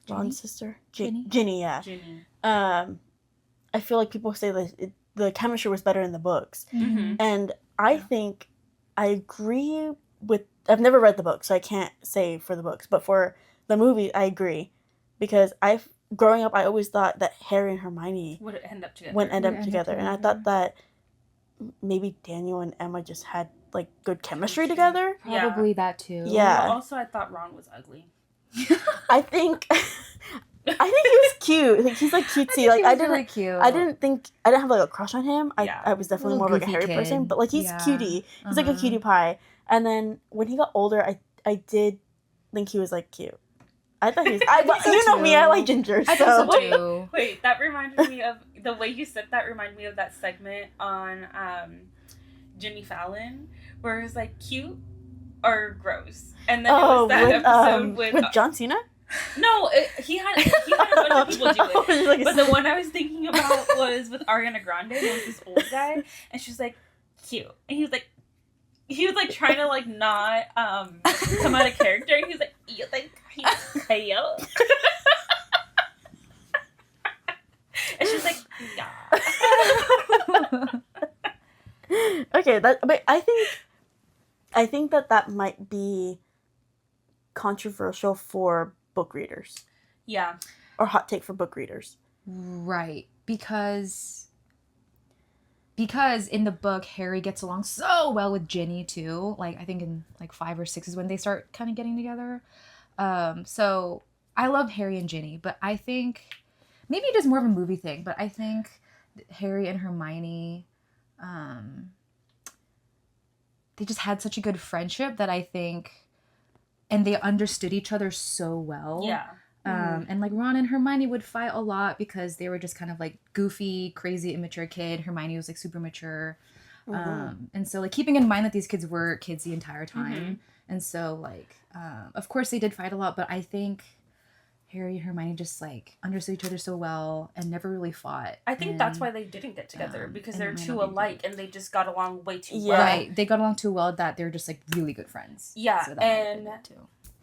Ron's sister? Ginny? Ginny, yeah. Ginny. I feel like people say that the chemistry was better in the books. Mm-hmm. And I think I agree with. I've never read the book, so I can't say for the books. But for the movie, I agree, because growing up, I always thought that Harry and Hermione Would it end up together? would end Would up end together, and I together. thought that maybe Daniel and Emma just had like good chemistry together. Yeah. Probably that too. Yeah. Well, also, I thought Ron was ugly. I think. I think he was cute. Like he's like cutesy. Like I didn't. really cute. I didn't have like a crush on him. Yeah. I was definitely Little more of like a goofy Harry person, kid. but like he's Yeah. cutie. He's like a Uh-huh. cutie pie. And then when he got older, I did think he was like cute. I thought he was. think so, you know me. I too. like ginger. I think So so too. Wait, that reminded me of the way you said that. Reminded me of that segment on Jimmy Fallon, where it was like cute or gross, and then it was that episode with John Cena. No, he had a bunch of people do it. But the one I was thinking about was with Ariana Grande. There was this old guy, and she was like, cute. And he was like trying to like not come out of character, and he was like, you think he's cute? And she's like, yeah. Okay, but I think that might be controversial for book readers. Yeah. Or hot take for book readers. Right. Because in the book, Harry gets along so well with Ginny too. Like, I think in like 5 or 6 is when they start kind of getting together. So I love Harry and Ginny, but I think maybe it is more of a movie thing, but I think Harry and Hermione, they just had such a good friendship that I think, and they understood each other so well. Yeah. And like Ron and Hermione would fight a lot because they were just kind of like goofy, crazy, immature kid. Hermione was like super mature. And so like keeping in mind that these kids were kids the entire time. And so like, of course they did fight a lot, but I think Harry and Hermione just like understood each other so well and never really fought. I think that's why they didn't get together, because they're too alike and they just got along way too well. Right. They got along too well that they're just like really good friends. Yeah. So that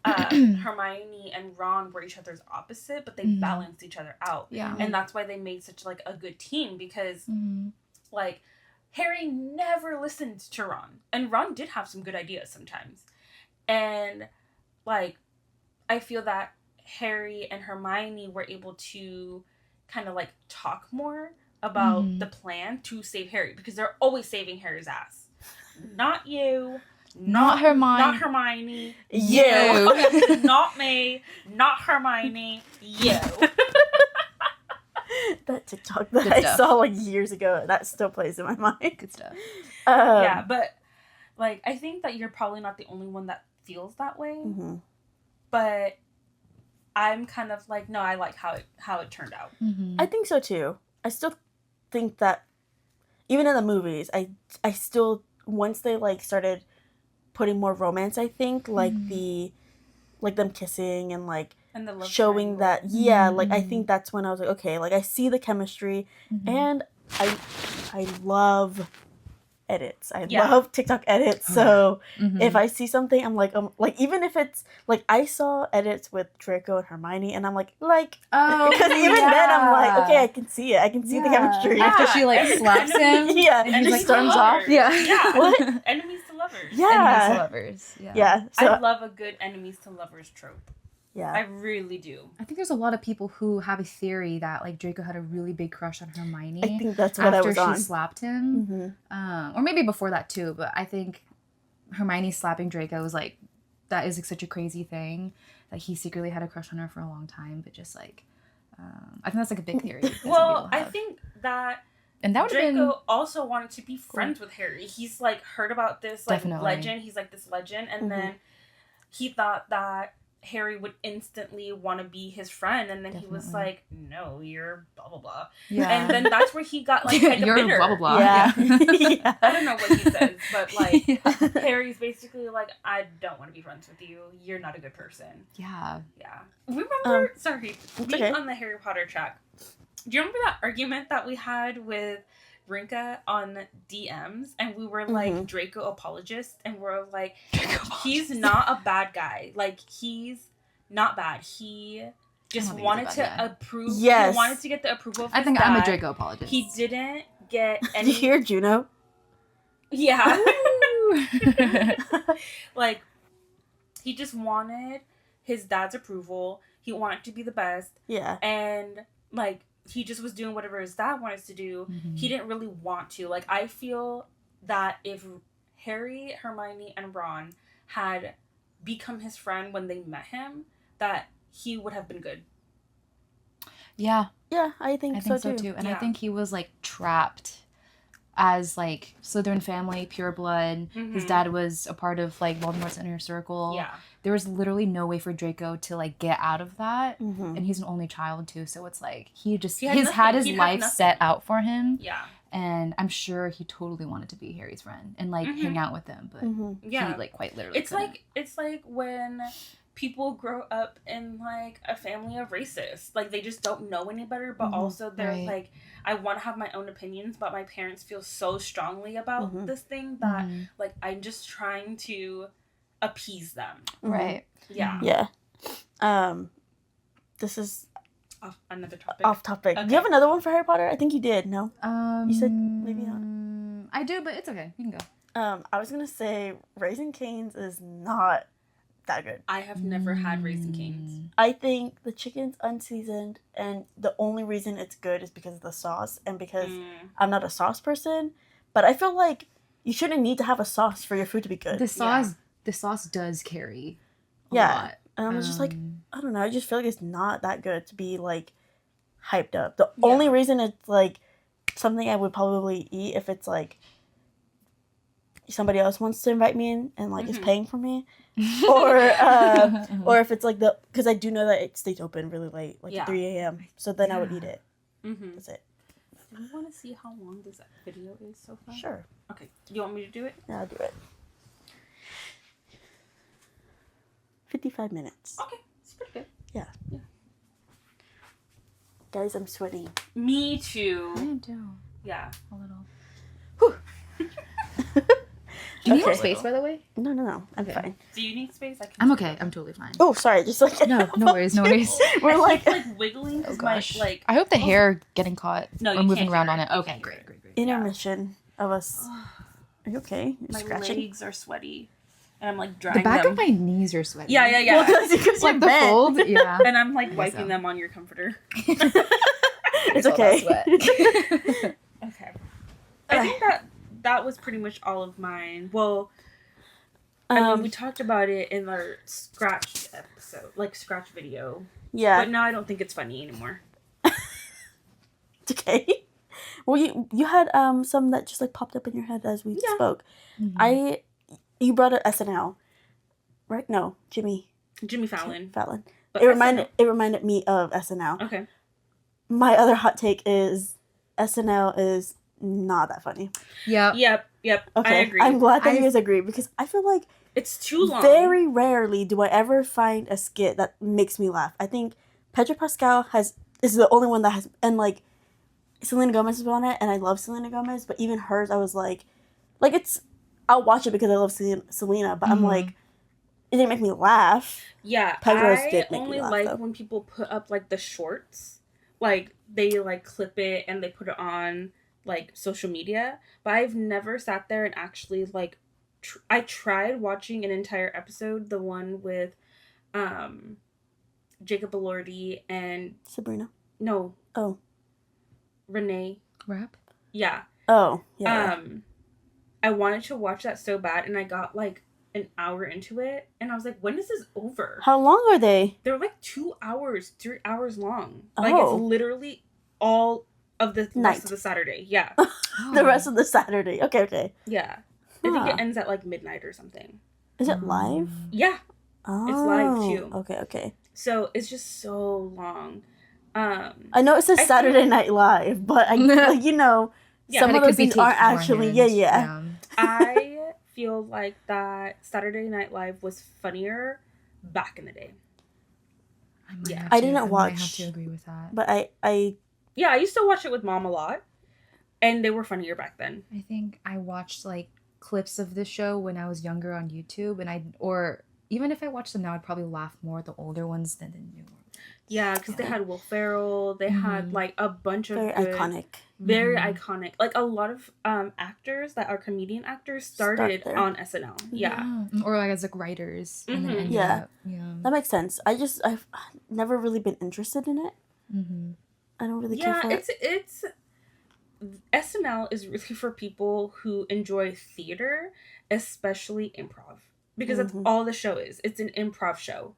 and Hermione and Ron were each other's opposite, but they balanced each other out. Yeah. And that's why they made such like a good team, because like Harry never listened to Ron, and Ron did have some good ideas sometimes. And like I feel that Harry and Hermione were able to kind of like talk more about the plan to save Harry, because they're always saving Harry's ass. Not you. Not Hermione. Not Hermione. You. Not me. Not Hermione. You. That TikTok that I saw like years ago, that still plays in my mind. Good stuff. Yeah, but like I think that you're probably not the only one that feels that way. But I'm kind of like, no, I like how it turned out. I think so too. I still think that even in the movies, I still, once they like started putting more romance, I think like like them kissing and like And the love showing triangle. that like I think that's when I was like, okay, like I see the chemistry, and I love edits. I love TikTok edits. So if I see something, I'm like even if it's like I saw edits with Draco and Hermione, and I'm like because even then I'm like, okay, I can see it. I can see the chemistry. After she like slaps him, yeah, and and he's he like storms off. Yeah. What? Enemies to lovers. Yeah. enemies to lovers. Yeah. So I love a good enemies to lovers trope. I yeah. really do. I think there's a lot of people who have a theory that like Draco had a really big crush on Hermione. I think that's what I was after on. she slapped him, or maybe before that too. But I think Hermione slapping Draco was like, that is like such a crazy thing that he secretly had a crush on her for a long time. But just like, I think that's like a big theory. that some Well, people I have. think that and that would have Draco been also wanted to be friends with Harry. He's like heard about this like Definitely. legend. He's like this legend, and then he thought that Harry would instantly want to be his friend, and then he was Definitely. like, "No, you're blah blah blah." yeah. And then that's where he got like kind of You're bitter. blah blah blah. Yeah. Yeah. I don't know what he says, but like Harry's basically like, "I don't want to be friends with you. You're not a good person." Yeah. Yeah. Remember? Sorry, being okay. on the Harry Potter track. Do you remember that argument that we had with Rinka on DMs, and we were like Draco apologist, and we're like, he's not a bad guy. Like he's not bad. He just think he's a wanted bad to guy. approve. Yes. He wanted to get the approval of his I think I'm a dad. Draco apologist. He didn't get Did any. you hear Juno? Yeah. Like he just wanted his dad's approval. He wanted to be the best, Yeah. and like he just was doing whatever his dad wanted to do. He didn't really want to. Like I feel that if Harry, Hermione, and Ron had become his friend when they met him, that he would have been good. Yeah. Yeah, I think, I think so too. And I think he was like trapped as like Slytherin family, pure blood. His dad was a part of like Voldemort's inner circle. Yeah. There was literally no way for Draco to like get out of that. Mhm. And he's an only child too, so it's like he just He had had nothing. his He had life nothing. set out for him. Yeah. And I'm sure he totally wanted to be Harry's friend and like hang out with him, but Yeah. he like quite literally It's couldn't. like when people grow up in like a family of racists. Like they just don't know any better, but Mhm. also they're Right. like, I want to have my own opinions, but my parents feel so strongly about Mhm. this thing that Mhm. like I'm just trying to appease them. Right. Yeah. Yeah. This is Off another topic. off topic. Okay. Do you have another one for Harry Potter? I think you did. No. You said maybe not. I do, but it's okay. You can go. I was gonna say Raising Cane's is not that good. I have never had Raising Cane's. I think the chicken's unseasoned, and the only reason it's good is because of the sauce, and because I'm not a sauce person. But I feel like you shouldn't need to have a sauce for your food to be good. The sauce does carry a Yeah. lot. And I'm just like, I don't know. I just feel like it's not that good to be like hyped up. The only reason it's like something I would probably eat if it's like somebody else wants to invite me in and like is paying for me, or if it's like because I do know that it stays open really late, like 3 a.m. So then I would eat it. That's it. Do you want to see how long this video is so far? Sure. Okay. You want me to do it? Yeah, I'll do it. 55 minutes. Okay. It's pretty good. Yeah. Guys, I'm sweating. Me too. Me too. Yeah. A little. Whew. Do you need more Okay. space, by the way? No. I'm Okay. fine. Do you need space? I can. I'm okay. I'm totally fine. Oh, sorry. Just like No worries. No worries. We're like wiggling. Oh Is my gosh. like. I hope the hair getting caught No, or you moving can't around hear on it. it. You Okay, can't great. hear intermission of us. Are you okay? You're My scratching. legs are sweaty, and I'm like drying The back them. of my knees are sweaty. Yeah. Well, because It's like the bent. fold. Yeah. And I'm like guess wiping so. them on your comforter. It's all that okay. sweat. Okay. I think that was pretty much all of mine. Well, I mean, we talked about it in our scratch episode, like scratch video. Yeah. But now I don't think it's funny anymore. It's okay. Well, you had some that just like popped up in your head as we spoke. Mhm. You brought up SNL, right? No, Jimmy Fallon. Fallon. But It reminded me of SNL. Okay. My other hot take is SNL is not that funny. Yep. Yep. Okay, I agree. I'm glad that you guys agree because I feel like It's too long. very rarely do I ever find a skit that makes me laugh. I think Pedro Pascal is the only one that has, and like Selena Gomez is on it, and I love Selena Gomez, but even hers, I was like I'll watch it because I love Selena, but I'm like, it didn't make me laugh. Yeah, Pedro's I did make me only laugh, like though. when people put up like the shorts, like they like clip it and they put it on like social media. But I've never sat there and actually like. I tried watching an entire episode, the one with, Jacob Elordi and Sabrina. no. Oh. Renee. Rap. Yeah. Oh, yeah. I wanted to watch that so bad, and I got like an hour into it, and I was like, when is this over? How long are they? They're like 2 hours, 3 hours long. Like, Oh. it's literally all of the Night. rest of the Saturday. Yeah. The rest of the Saturday. Okay. Yeah. I think Huh. it ends at like midnight or something. Is it live? Yeah. Oh. live, too. Okay. So it's just so long. I know it says I Saturday feel- Night Live, but I like, Yeah, some But of it those could be things aren't taped actually. beforehand. Yeah. I feel like that Saturday Night Live was funnier back in the day. Yeah. I didn't I might have watch- to agree with that. But I Yeah, I used to watch it with Mom a lot, and they were funnier back then. I think I watched like clips of the show when I was younger on YouTube, or even if I watched them now, I'd probably laugh more at the older ones than the newer ones. Yeah, because they had Will Ferrell. They had like a bunch of very good, iconic. very iconic. Like a lot of actors that are comedian actors started Start there. on SNL. Yeah. Or like as like writers. And then Mhm. ended Yeah. up, yeah. That makes sense. I've never really been interested in it. Mm-hmm. I don't really care Yeah, for it. it's SNL is really for people who enjoy theater, especially improv, because that's Mhm. all the show is. It's an improv show,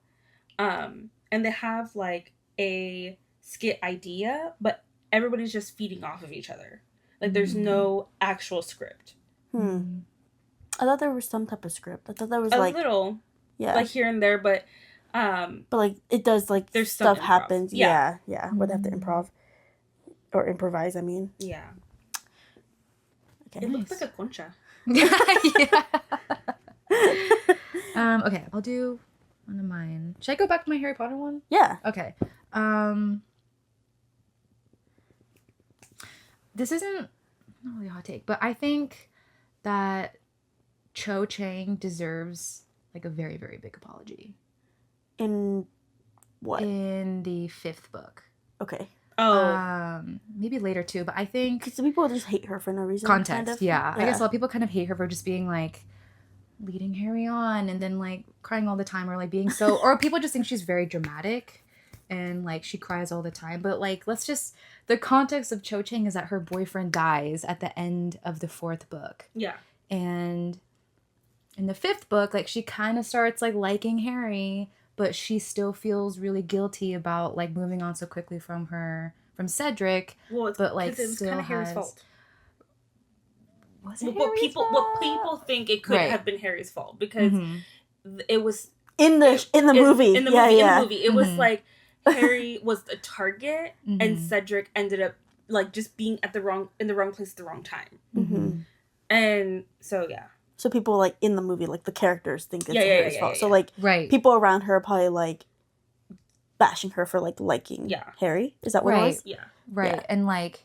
and they have like a skit idea, but everybody's just feeding off of each other. Like there's no actual script. Mm-hmm. I thought there was some type of script. I thought there was A like little, yeah, like here and there, but but like it does like There's some stuff improv. happens. Yeah. Yeah, where they have to improv or improvise. I mean, yeah, okay. it looks like a concha. Yeah. Okay, I'll do One of mine. Should I go back to my Harry Potter one? Yeah. Okay. This isn't not really a hot take, but I think that Cho Chang deserves like a very, very big apology. In what? In the 5th book. Okay. Maybe later too, but I think Because people just hate her for no reason. context, kind of. yeah. I guess a lot of people kind of hate her for just being like leading Harry on and then like crying all the time, or like being so, or people just think she's very dramatic and like she cries all the time. But like, the context of Cho Chang is that her boyfriend dies at the end of the 4th book. Yeah. And in the 5th book, like she kind of starts like liking Harry, but she still feels really guilty about like moving on so quickly from Cedric. Well, but like it was kind of Harry's fault. Was it What Harry's fault? people think it could have been Harry's fault because it was in the movie. In the movie, it was like Harry was the target, and Cedric ended up like just being in the wrong place at the wrong time. Mm-hmm. And so yeah. So people like in the movie, like the characters think it's Harry's fault. So like people around her are probably like bashing her for like liking Harry. Is that what it was? Yeah. Right. Yeah. And like,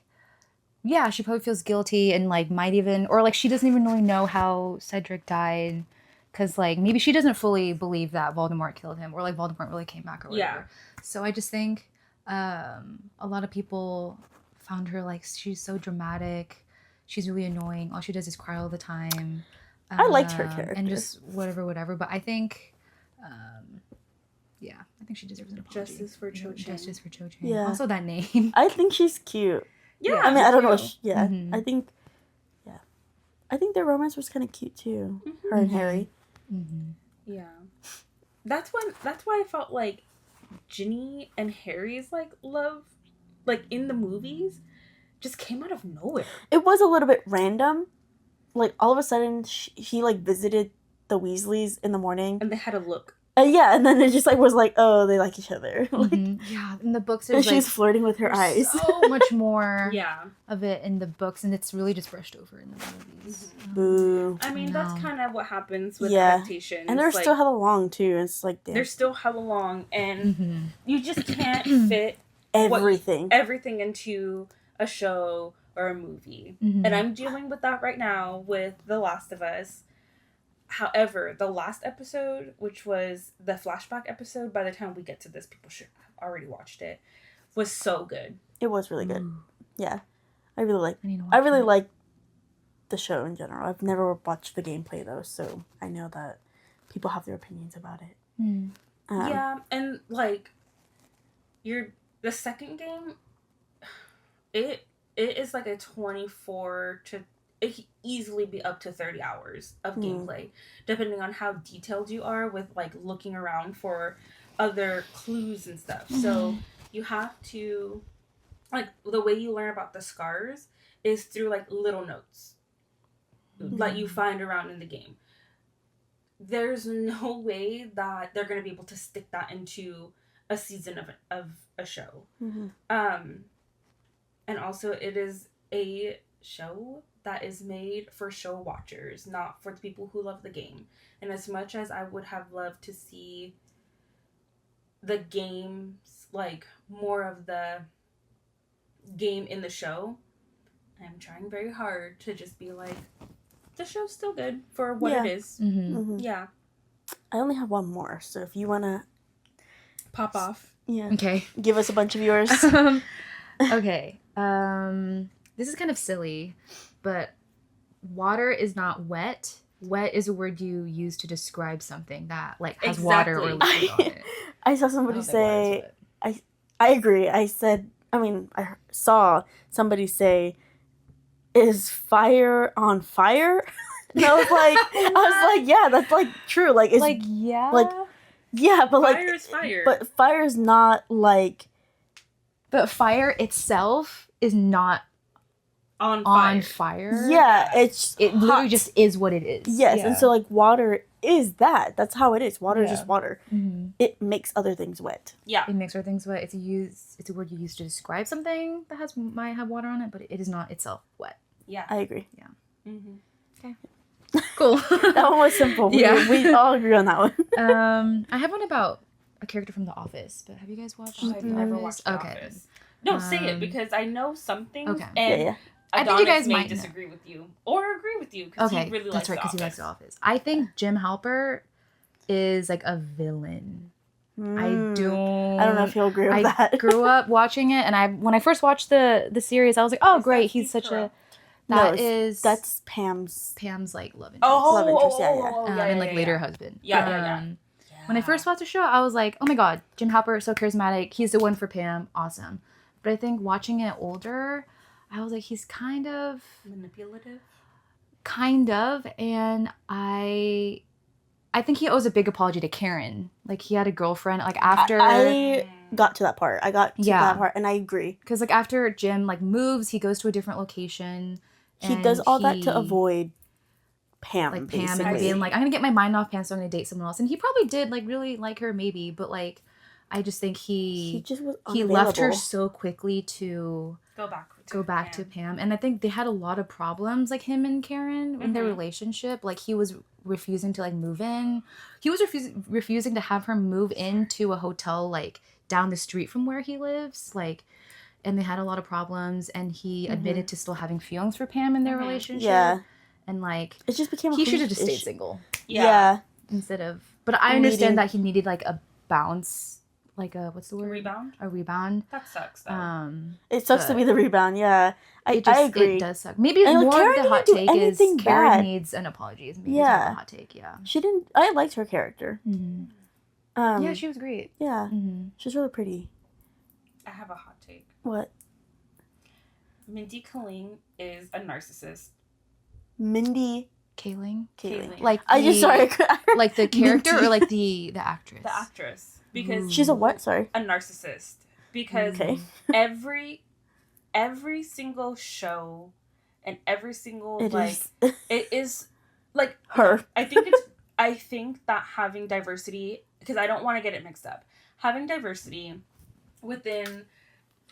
yeah, she probably feels guilty and like might even, or like she doesn't even really know how Cedric died. Because like maybe she doesn't fully believe that Voldemort killed him, or like Voldemort really came back or whatever. Yeah. So I just think a lot of people found her like she's so dramatic. She's really annoying. All she does is cry all the time. I liked her character. And just whatever. But I think, I think she deserves an apology. Justice for Cho Chang. Justice for Cho Chang. Yeah. Also that name. I think she's cute. Yeah. I mean, I don't know. I think their romance was kind of cute too. Her and Harry. Mm-hmm. Yeah. That's why I felt like Ginny and Harry's like love, like in the movies, just came out of nowhere. It was a little bit random. Like all of a sudden, he like visited the Weasleys in the morning, and they had a look. And then it just like was like, oh, they like each other. Like, yeah, in the books, and she's flirting with her eyes. So much more. Of it in the books, and it's really just brushed over in the movies. Boo. I mean, that's kind of what happens with adaptations. And they're still hella long too. It's like they're still hella long, and you just can't fit everything into a show or a movie. And I'm dealing with that right now with The Last of Us. However, the last episode, which was the flashback episode, by the time we get to this, people should have already watched it, was so good. It was really good. Yeah. I really like the show in general. I've never watched the gameplay though, so I know that people have their opinions about it. Yeah, and like the second game, it is like a 24 to it could easily be up to 30 hours of gameplay, depending on how detailed you are with like looking around for other clues and stuff. So you have to, like, the way you learn about the scars is through like little notes that you find around in the game. There's no way that they're going to be able to stick that into a season of a show. And also it is a show that is made for show watchers, not for the people who love the game. And as much as I would have loved to see the games, like more of the game in the show, I'm trying very hard to just be like, the show's still good for what it is. Yeah. I only have one more, so if you want to pop off. Yeah. Okay. Give us a bunch of yours. Okay. This is kind of silly, but water is not wet. Wet is a word you use to describe something that like has water or liquid on it. I saw somebody say, I agree. I saw somebody say, is fire on fire? And I was like, yeah, that's like true. Like, it's like, yeah. Like, yeah, but like, fire is fire. But fire is not like. But fire itself is not on fire. Yeah, it literally just is what it is. Yes, yeah. And so like water is that. That's how it is. Water is just water. It makes other things wet. Yeah, it makes other things wet. It's a word you use to describe something that might have water on it, but it is not itself wet. Yeah, I agree. Yeah. Okay. Cool. That one was simple. Yeah. We all agree on that one. I have one about a character from The Office, but have you guys watched I've The never Office? watched The Okay. Office. No, say it, Um, because I know some things, okay. and Yeah. I Adonis think you guys may might know. disagree with you or agree with you because Okay, he really that's likes right, The because he likes Office. The Office. I think Jim Halpert is like a villain. I don't know if you'll agree with I that. grew up watching it, and when I first watched the series, I was like, oh, Is great, that he's Steve such a... No, That's Pam's. like love interest. Love interest, yeah. And like later husband. Yeah. When I first watched the show, I was like, oh my god, Jim Halpert is so charismatic. He's the one for Pam. Awesome. But I think watching it older, I was like, he's kind of, manipulative. and I think he owes a big apology to Karen. Like, he had a girlfriend, like, after... I got to that part. Yeah. That part, and I agree. Because, like, after Jim, like, moves, he goes to a different location. He and does all that to avoid Pam, like, Pam, basically. and being like, I'm going to get my mind off Pam, so I'm going to date someone else. And he probably did, like, really like her, maybe. But, like, I just think he just was he left her unavailable. so quickly to Go back to Pam. And I think they had a lot of problems, like, him and Karen in their Mhm. relationship. Like, he was refusing to, like, move in. He was refusing to have her move into a hotel, like, down the street from where he lives. Like, and they had a lot of problems. And he admitted to still having feelings for Pam in their Mhm. relationship. Yeah. And, like, It just became a he should have huge just stayed issue. single Yeah. instead of... But I understand that he needed, like, a bounce. Like a... What's the word? Rebound. A rebound. That sucks though. It sucks to but be the rebound, yeah. I agree. It does suck. Maybe And, like, more Karen of the hot didn't do take is anything Karen bad. needs an apology. Is maybe Yeah. more of a hot take, yeah. She didn't... I liked her character. Yeah, she was great. Yeah. She's really pretty. I have a hot take. What? Mindy Kaling is a narcissist. Mindy Kaling? Kaling. Like I just... Sorry. like the character Minty. or like the actress? The actress. Because She's a what? Sorry. a narcissist. Because Okay. every single show and every single It like is it is like her. I think that having diversity, because I don't want to get it mixed up. Having diversity within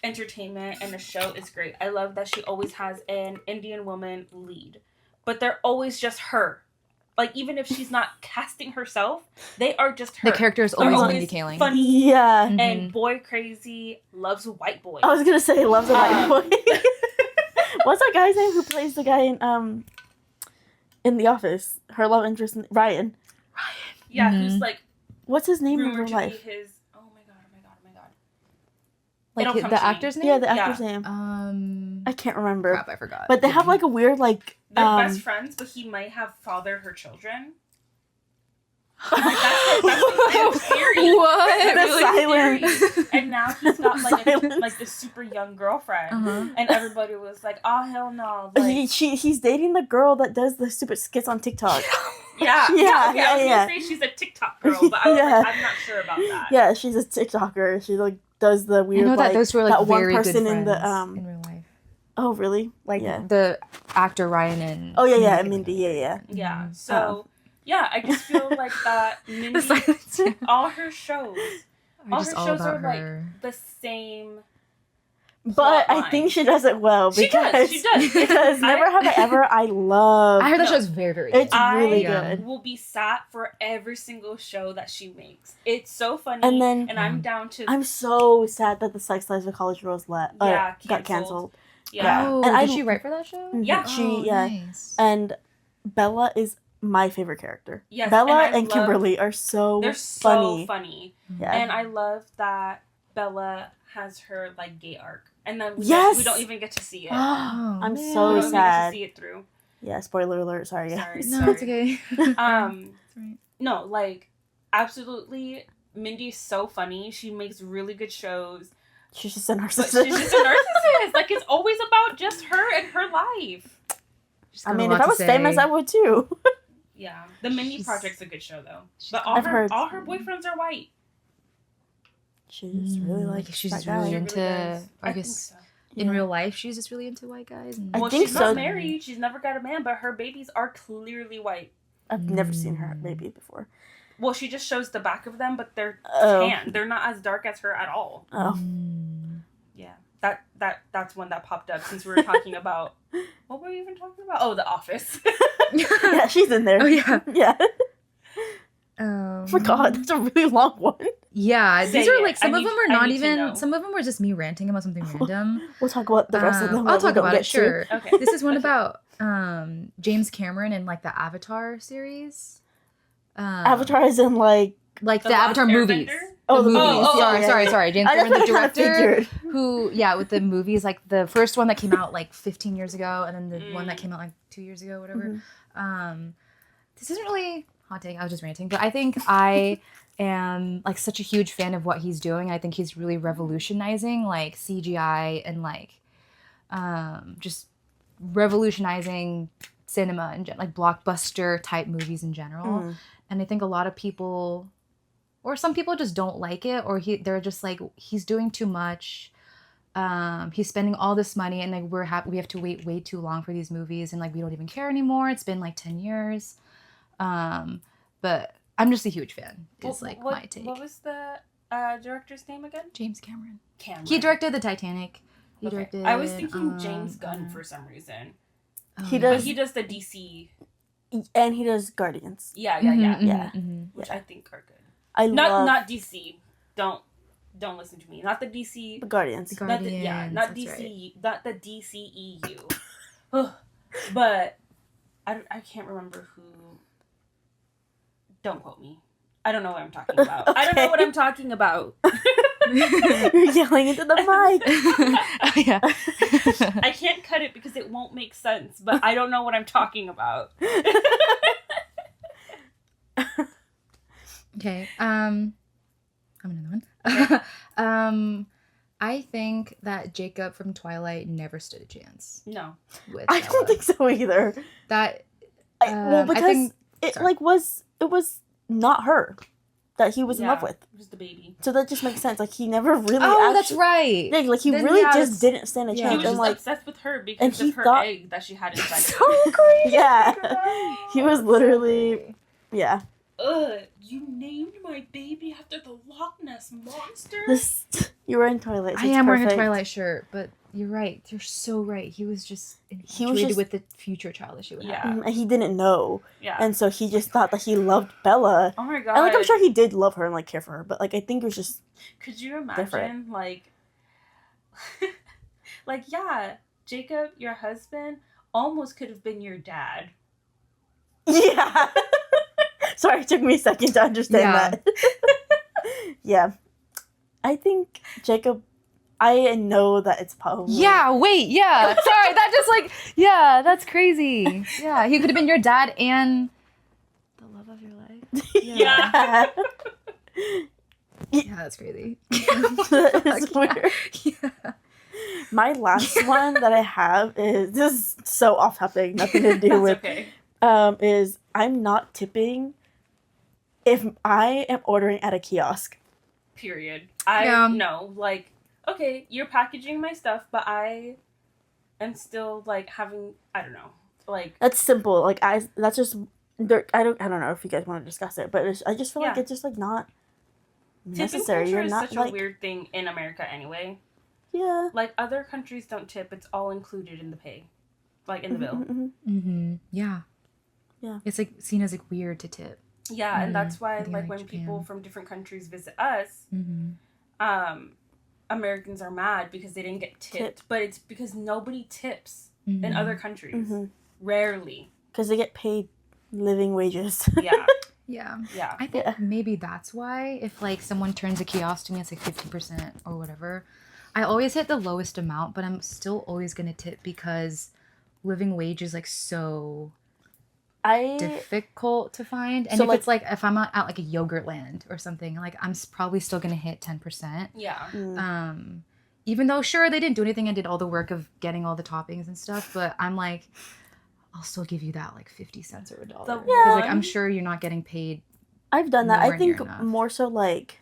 entertainment and a show is great. I love that she always has an Indian woman lead. But they're always just her. Like, even if she's not casting herself, they are just her. The character is They're always Mindy Kaling. funny. Yeah. And boy crazy loves white boys. I was gonna say loves a white boy. What's that guy's name who plays the guy in The Office? Her love interest, Ryan. Yeah, who's like What's his name in rumored real to life? be his. Oh my god! Like It'll come the to me. actor's name? Yeah, the actor's name. I can't remember. Crap, I forgot. But they have like a weird like. They're best friends, but he might have fathered her children. Like, that's theory. What? The Really silence. scary. And now he's got like Silence. like this super young girlfriend, Uh-huh. and everybody was like, "Oh hell no!" Like, He's dating the girl that does the stupid skits on TikTok. yeah. Yeah, I was yeah. gonna say she's a TikTok girl, but I was Yeah. like, I'm not sure about that. Yeah, she's a TikToker. She like does the I weird know that like those two are like that one very person good in the friends in real life. Oh really? Like Yeah. the actor Ryan and Oh yeah, Mindy yeah, Kaling. Mindy, yeah. Yeah. So yeah, I just feel like that The Mindy, silence. all her shows, Are all just her all shows about are like her. the same. But I plotline. think she does it well She because does, she does. because Never Have I Ever I love. I heard that No. show's very, very good. It's really I good. will be sat for every single show that she makes. It's so funny, And then I'm down to I'm so sad that the Sex Lives of College Girls Yeah, got canceled. canceled. yeah. Oh, And did I- she write for that show? Yeah. Oh, nice. And Bella is my favorite character. Yes, Bella and I and love- Kimberly are so They're funny. so funny, Yeah. and I love that Bella has her like gay arc, and then we Yes! don't even get to see it. Oh, I'm man. We so don't even get to sad. see it through. Yeah, spoiler alert. Sorry. Sorry. No, it's okay. No, like absolutely, Mindy's so funny. She makes really good shows, She's just a but narcissist. she's just a narcissist. Like, it's always about just her and her life. She's I got a mean, lot if I to was famous, say. I would too. Yeah, the Mindy She's- Project's a good show though. she's But got- all I've her heard. all her boyfriends are white. She's really like she's that just guy. really She into. does. I think guess so. in Yeah. real life, she's just really into white guys. And I Well, think she's so. not married. She's never got a man, but her babies are clearly white. I've never seen her baby before. Well, she just shows the back of them, but they're Oh. tan. They're not as dark as her at all. Oh. Yeah, that's one that popped up since we were talking about What were we even talking about? Oh, The Office. Yeah, she's in there. Oh yeah. Yeah. Forgot. That's a really long one. Yeah, Say these are it. like some I of them need- are I not need to even. know. Some of them were just me ranting about something random. We'll talk about the rest of them. I'll that we talk don't about get it. Sure. Okay. This is one about James Cameron and like the Avatar series. Avatar is in like. like the, The Avatar Last movies. Airbender? Oh, the movies. movies. Oh, sorry. James I Cameron, the definitely kind of director, figured. who, with the movies, like the first one that came out like 15 years ago, and then the one that came out like 2 years ago, whatever. This isn't really hot take. I was just ranting, but I think I am like such a huge fan of what he's doing. I think he's really revolutionizing like CGI and like just revolutionizing cinema and like blockbuster type movies in general. And I think a lot of people, or some people, just don't like it, or they're just like, he's doing too much. He's spending all this money, and like we have to wait way too long for these movies, and like we don't even care anymore. It's been like 10 years. But I'm just a huge fan. Is like my take. What was the director's name again? James Cameron. Cameron. He directed the Titanic. He Okay. directed. I was thinking James Gunn for some reason. He But does, he does the DC. and he does Guardians. Yeah, Yeah. which I think are good. I love Not DC. Don't listen to me. Not the DC. the Guardians. The Not Guardians. not that's DC. Not the DCEU. Ugh. But I can't remember who. Don't quote me. I don't know what I'm talking about. I don't know what I'm talking about. You're yelling into the mic. Oh, yeah. I can't cut it because it won't make sense, but I don't know what I'm talking about. Okay. I'm another one. I think that Jacob from Twilight never stood a chance No. with I Bella. don't think so either. That. Well, I because think- it sorry. it was not her that he was in love with. It was the baby. So that just makes sense. Like he never really. Oh, that's actually, right. Yeah, like he Then, really yeah, just that's- didn't stand a yeah. He chance. was And just like obsessed with her and because he of her thought- egg that she had inside So of her. crazy. Yeah. He was literally yeah. Ugh, you named my baby after the Loch Ness Monster? This you were in Twilight. So I it's am wearing a perfect. Twilight shirt, but you're right. You're so right. He was just He was infatuated just- with the future child that she would have. Yeah. And he didn't know, Yeah. and so he just thought that he loved Bella. Oh my god. And like I'm sure he did love her and like care for her, but like I think it was just Could you imagine, different. like, yeah, Jacob, your husband, almost could have been your dad. yeah. Sorry, it took me a second to understand Yeah. that. Yeah, I think Jacob. I know that it's probably Yeah, wait, yeah. Sorry, that just like, yeah, that's crazy. Yeah, he could have been your dad and the love of your life. Yeah. Yeah, that's crazy. It's weird. Yeah. My last one that I have is this is so off topic, nothing to do That's with okay. is I'm not tipping if I am ordering at a kiosk. Period. Yeah. No, like, okay, you're packaging my stuff, but I am still, like, having, I don't know, like, That's simple. Like that's just I don't know if you guys want to discuss it, but I just feel like Yeah. it's just like not tipping necessary. culture You're is not such like a weird thing in America anyway. yeah. Like, other countries don't tip, it's all included in the pay. Like, in the bill. Mm-hmm. Yeah. Yeah. It's like seen as like weird to tip. Yeah, and that's why, I think, like, like, when people Japan. from different countries visit us, Mm-hmm. Americans are mad because they didn't get tipped. Tipped. But it's because nobody tips Mm-hmm. in other countries. Mm-hmm. Rarely. Because they get paid living wages. Yeah, Yeah. yeah. I think Yeah. maybe that's why if like someone turns a kiosk to me, it's like 50% or whatever. I always hit the lowest amount, but I'm still always gonna tip because living wage is like so difficult to find. And So, if like- it's like if I'm at like a yogurt land or something, like I'm probably still gonna hit 10%. Yeah. Mm. Even though sure they didn't do anything and did all the work of getting all the toppings and stuff, but I'm like, I'll still give you that like 50 cents or $1. The Because like one- I'm sure you're not getting paid. I've done that. I Nowhere near think enough. more so like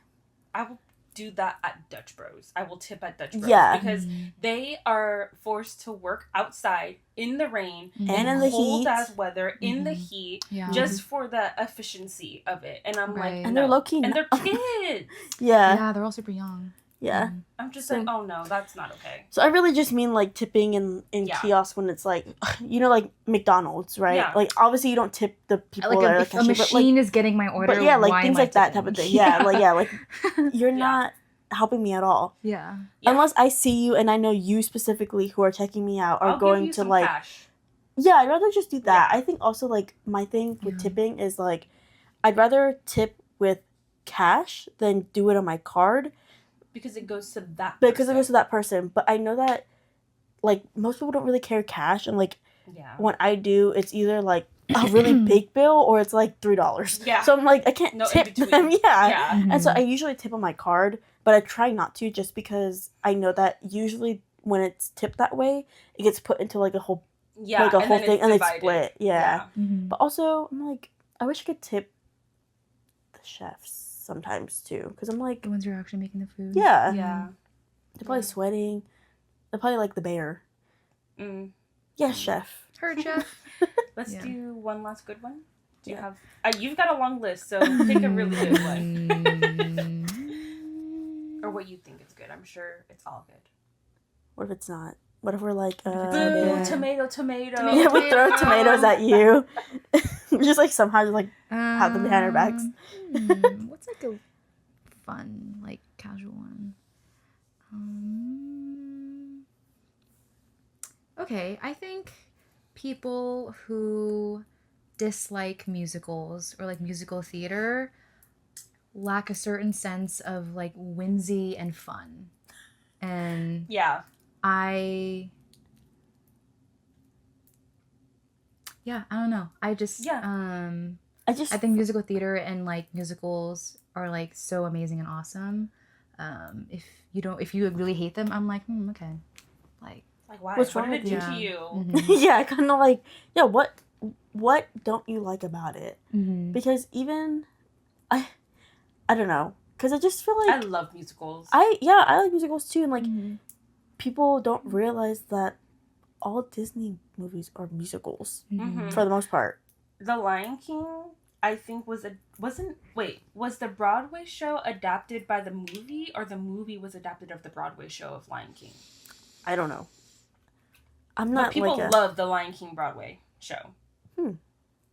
I will do that at Dutch Bros. I will tip at Dutch Bros. Yeah. Because they are forced to work outside in the rain, And in the cold heat. ass weather, in the Mhm. heat, Yeah. just for the efficiency of it. And I'm Right. like, And no. they're low-key And no- they're kids. yeah. Yeah, they're all super young. Yeah. I'm just So- like, oh no, that's not okay. So I really just mean like tipping in Yeah. kiosks when it's like, like McDonald's, right? Yeah. like obviously you don't tip the people Like that are if like a cashier, but machine is getting my order, but yeah, like why things am I like that tipping? type of thing. Yeah, like you're Yeah. not helping me at all. Yeah. Yeah. Unless I see you and I know you specifically who are checking me out are I'll going give you to some like cash. yeah, I'd rather just do that. Yeah. I think also like my thing with Yeah. tipping is like I'd rather tip with cash than do it on my card Because it goes to that because it person. goes to that person. But I know that like most people don't really carry cash, and like Yeah. when I do, it's either like a really big bill or it's like $3. Yeah. So I'm like I can't No in tip between. them. Yeah. Yeah. And so I usually tip on my card, but I try not to just because I know that usually when it's tipped that way, it gets put into like a whole Yeah. like a and whole then thing it's and it's divided. split. Yeah. Mhm. But also I'm like I wish I could tip the chefs sometimes too because I'm like The ones who are actually making the food. yeah, Yeah. they're probably sweating. They're probably like the bear. Mm. Yes, chef. Heard, chef. Let's Yeah. do one last good one. Do you Yeah. have? You've got a long list, so pick a really good one, or what you think is good. I'm sure it's all good. What if it's not? What if we're like Boo! Yeah. Tomato. yeah, we throw tomatoes at you. Just like somehow just like have them behind our backs. What's like a fun, like casual one? Okay, I think people who dislike musicals or like musical theater lack a certain sense of like whimsy and fun. And Yeah. I don't know. I just I just I think musical theater and like musicals are like so amazing and awesome. If you really hate them, I'm like, okay. Like Like why? What's what wrong did it with do you? to you? mhm. yeah, kind of like yeah. What don't you like about it? Mhm. Because even I don't know. Because I just feel I like love musicals. I like musicals too, and like Mhm. people don't realize that all Disney movies are musicals Mhm. for the most part. The Lion King, I think was the Broadway show adapted by the movie, or the movie was adapted of the Broadway show of Lion King? I don't know. I'm But not people like love the Lion King Broadway show.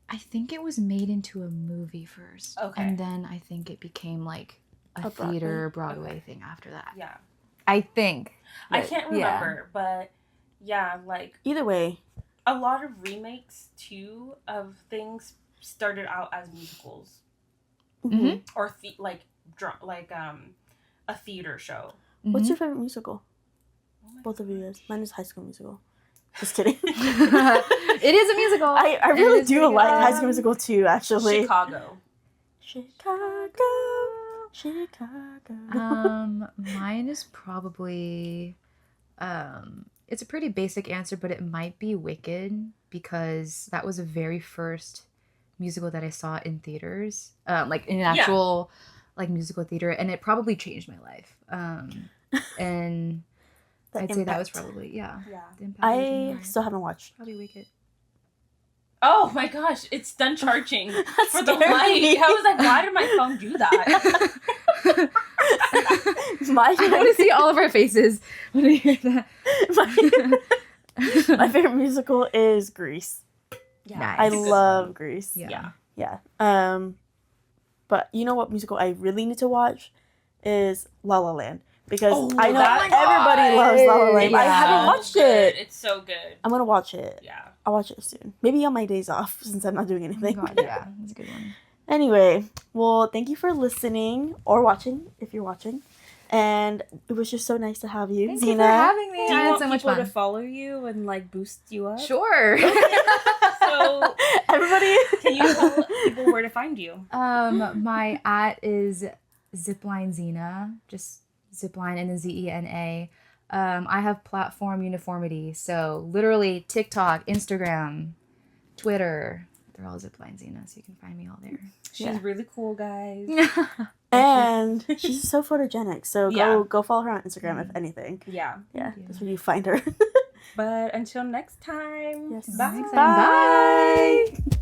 I think it was made into a movie first. Okay. And then I think it became like a theater Broadway thing after that. Yeah. I think. I But, can't yeah. remember, but yeah, like either way. a lot of remakes too of things started out as musicals Mhm. or a theater show. What's Mhm. your favorite musical? Oh my Both of you gosh. guys. Mine is High School Musical. Just kidding. It is a musical. I And really it's do pretty like good. High School Musical too, actually. Chicago. Chicago. Mine is probably it's a pretty basic answer, but it might be Wicked because that was the very first musical that I saw in theaters. Like in an Yeah. actual like musical theater, and it probably changed my life. And The I'd say that was impact. probably Yeah. the impact was in I there. still haven't watched. Probably Wicked. Oh my gosh, it's done charging That's for the scary. light. I was like, why did my phone do that? My I want to see all of our faces when I hear that. my favorite musical is Grease. Yeah, Nice. I it's a good love one. Grease. Yeah. Yeah. Yeah. But you know what musical I really need to watch is La La Land because Oh, I know that- everybody loves La La Land. I Yeah. haven't watched so good. it. It's so good. I'm gonna watch it. Yeah. I'll watch it soon. Maybe on my days off since I'm not doing Oh my anything. god, yeah, that's a good one. Anyway, well, thank you for listening or watching if you're watching. And it was just so nice to have you, Thank Zena. you for having me. Do you I had want so much people fun. to follow you and like boost you up? Sure. So Everybody, can you tell people where to find you? My @ is Zipline Zena, just Zipline and then Zena. I have platform uniformity, so literally TikTok, Instagram, Twitter, they're all Zipline Zena, so you can find me all there. She's Yeah. really cool, guys. and she's so photogenic. So Yeah. go follow her on Instagram if anything. Yeah. Yeah, Thank you. that's where you find her. But until next time. Yes. Bye. Next time. Bye. Bye.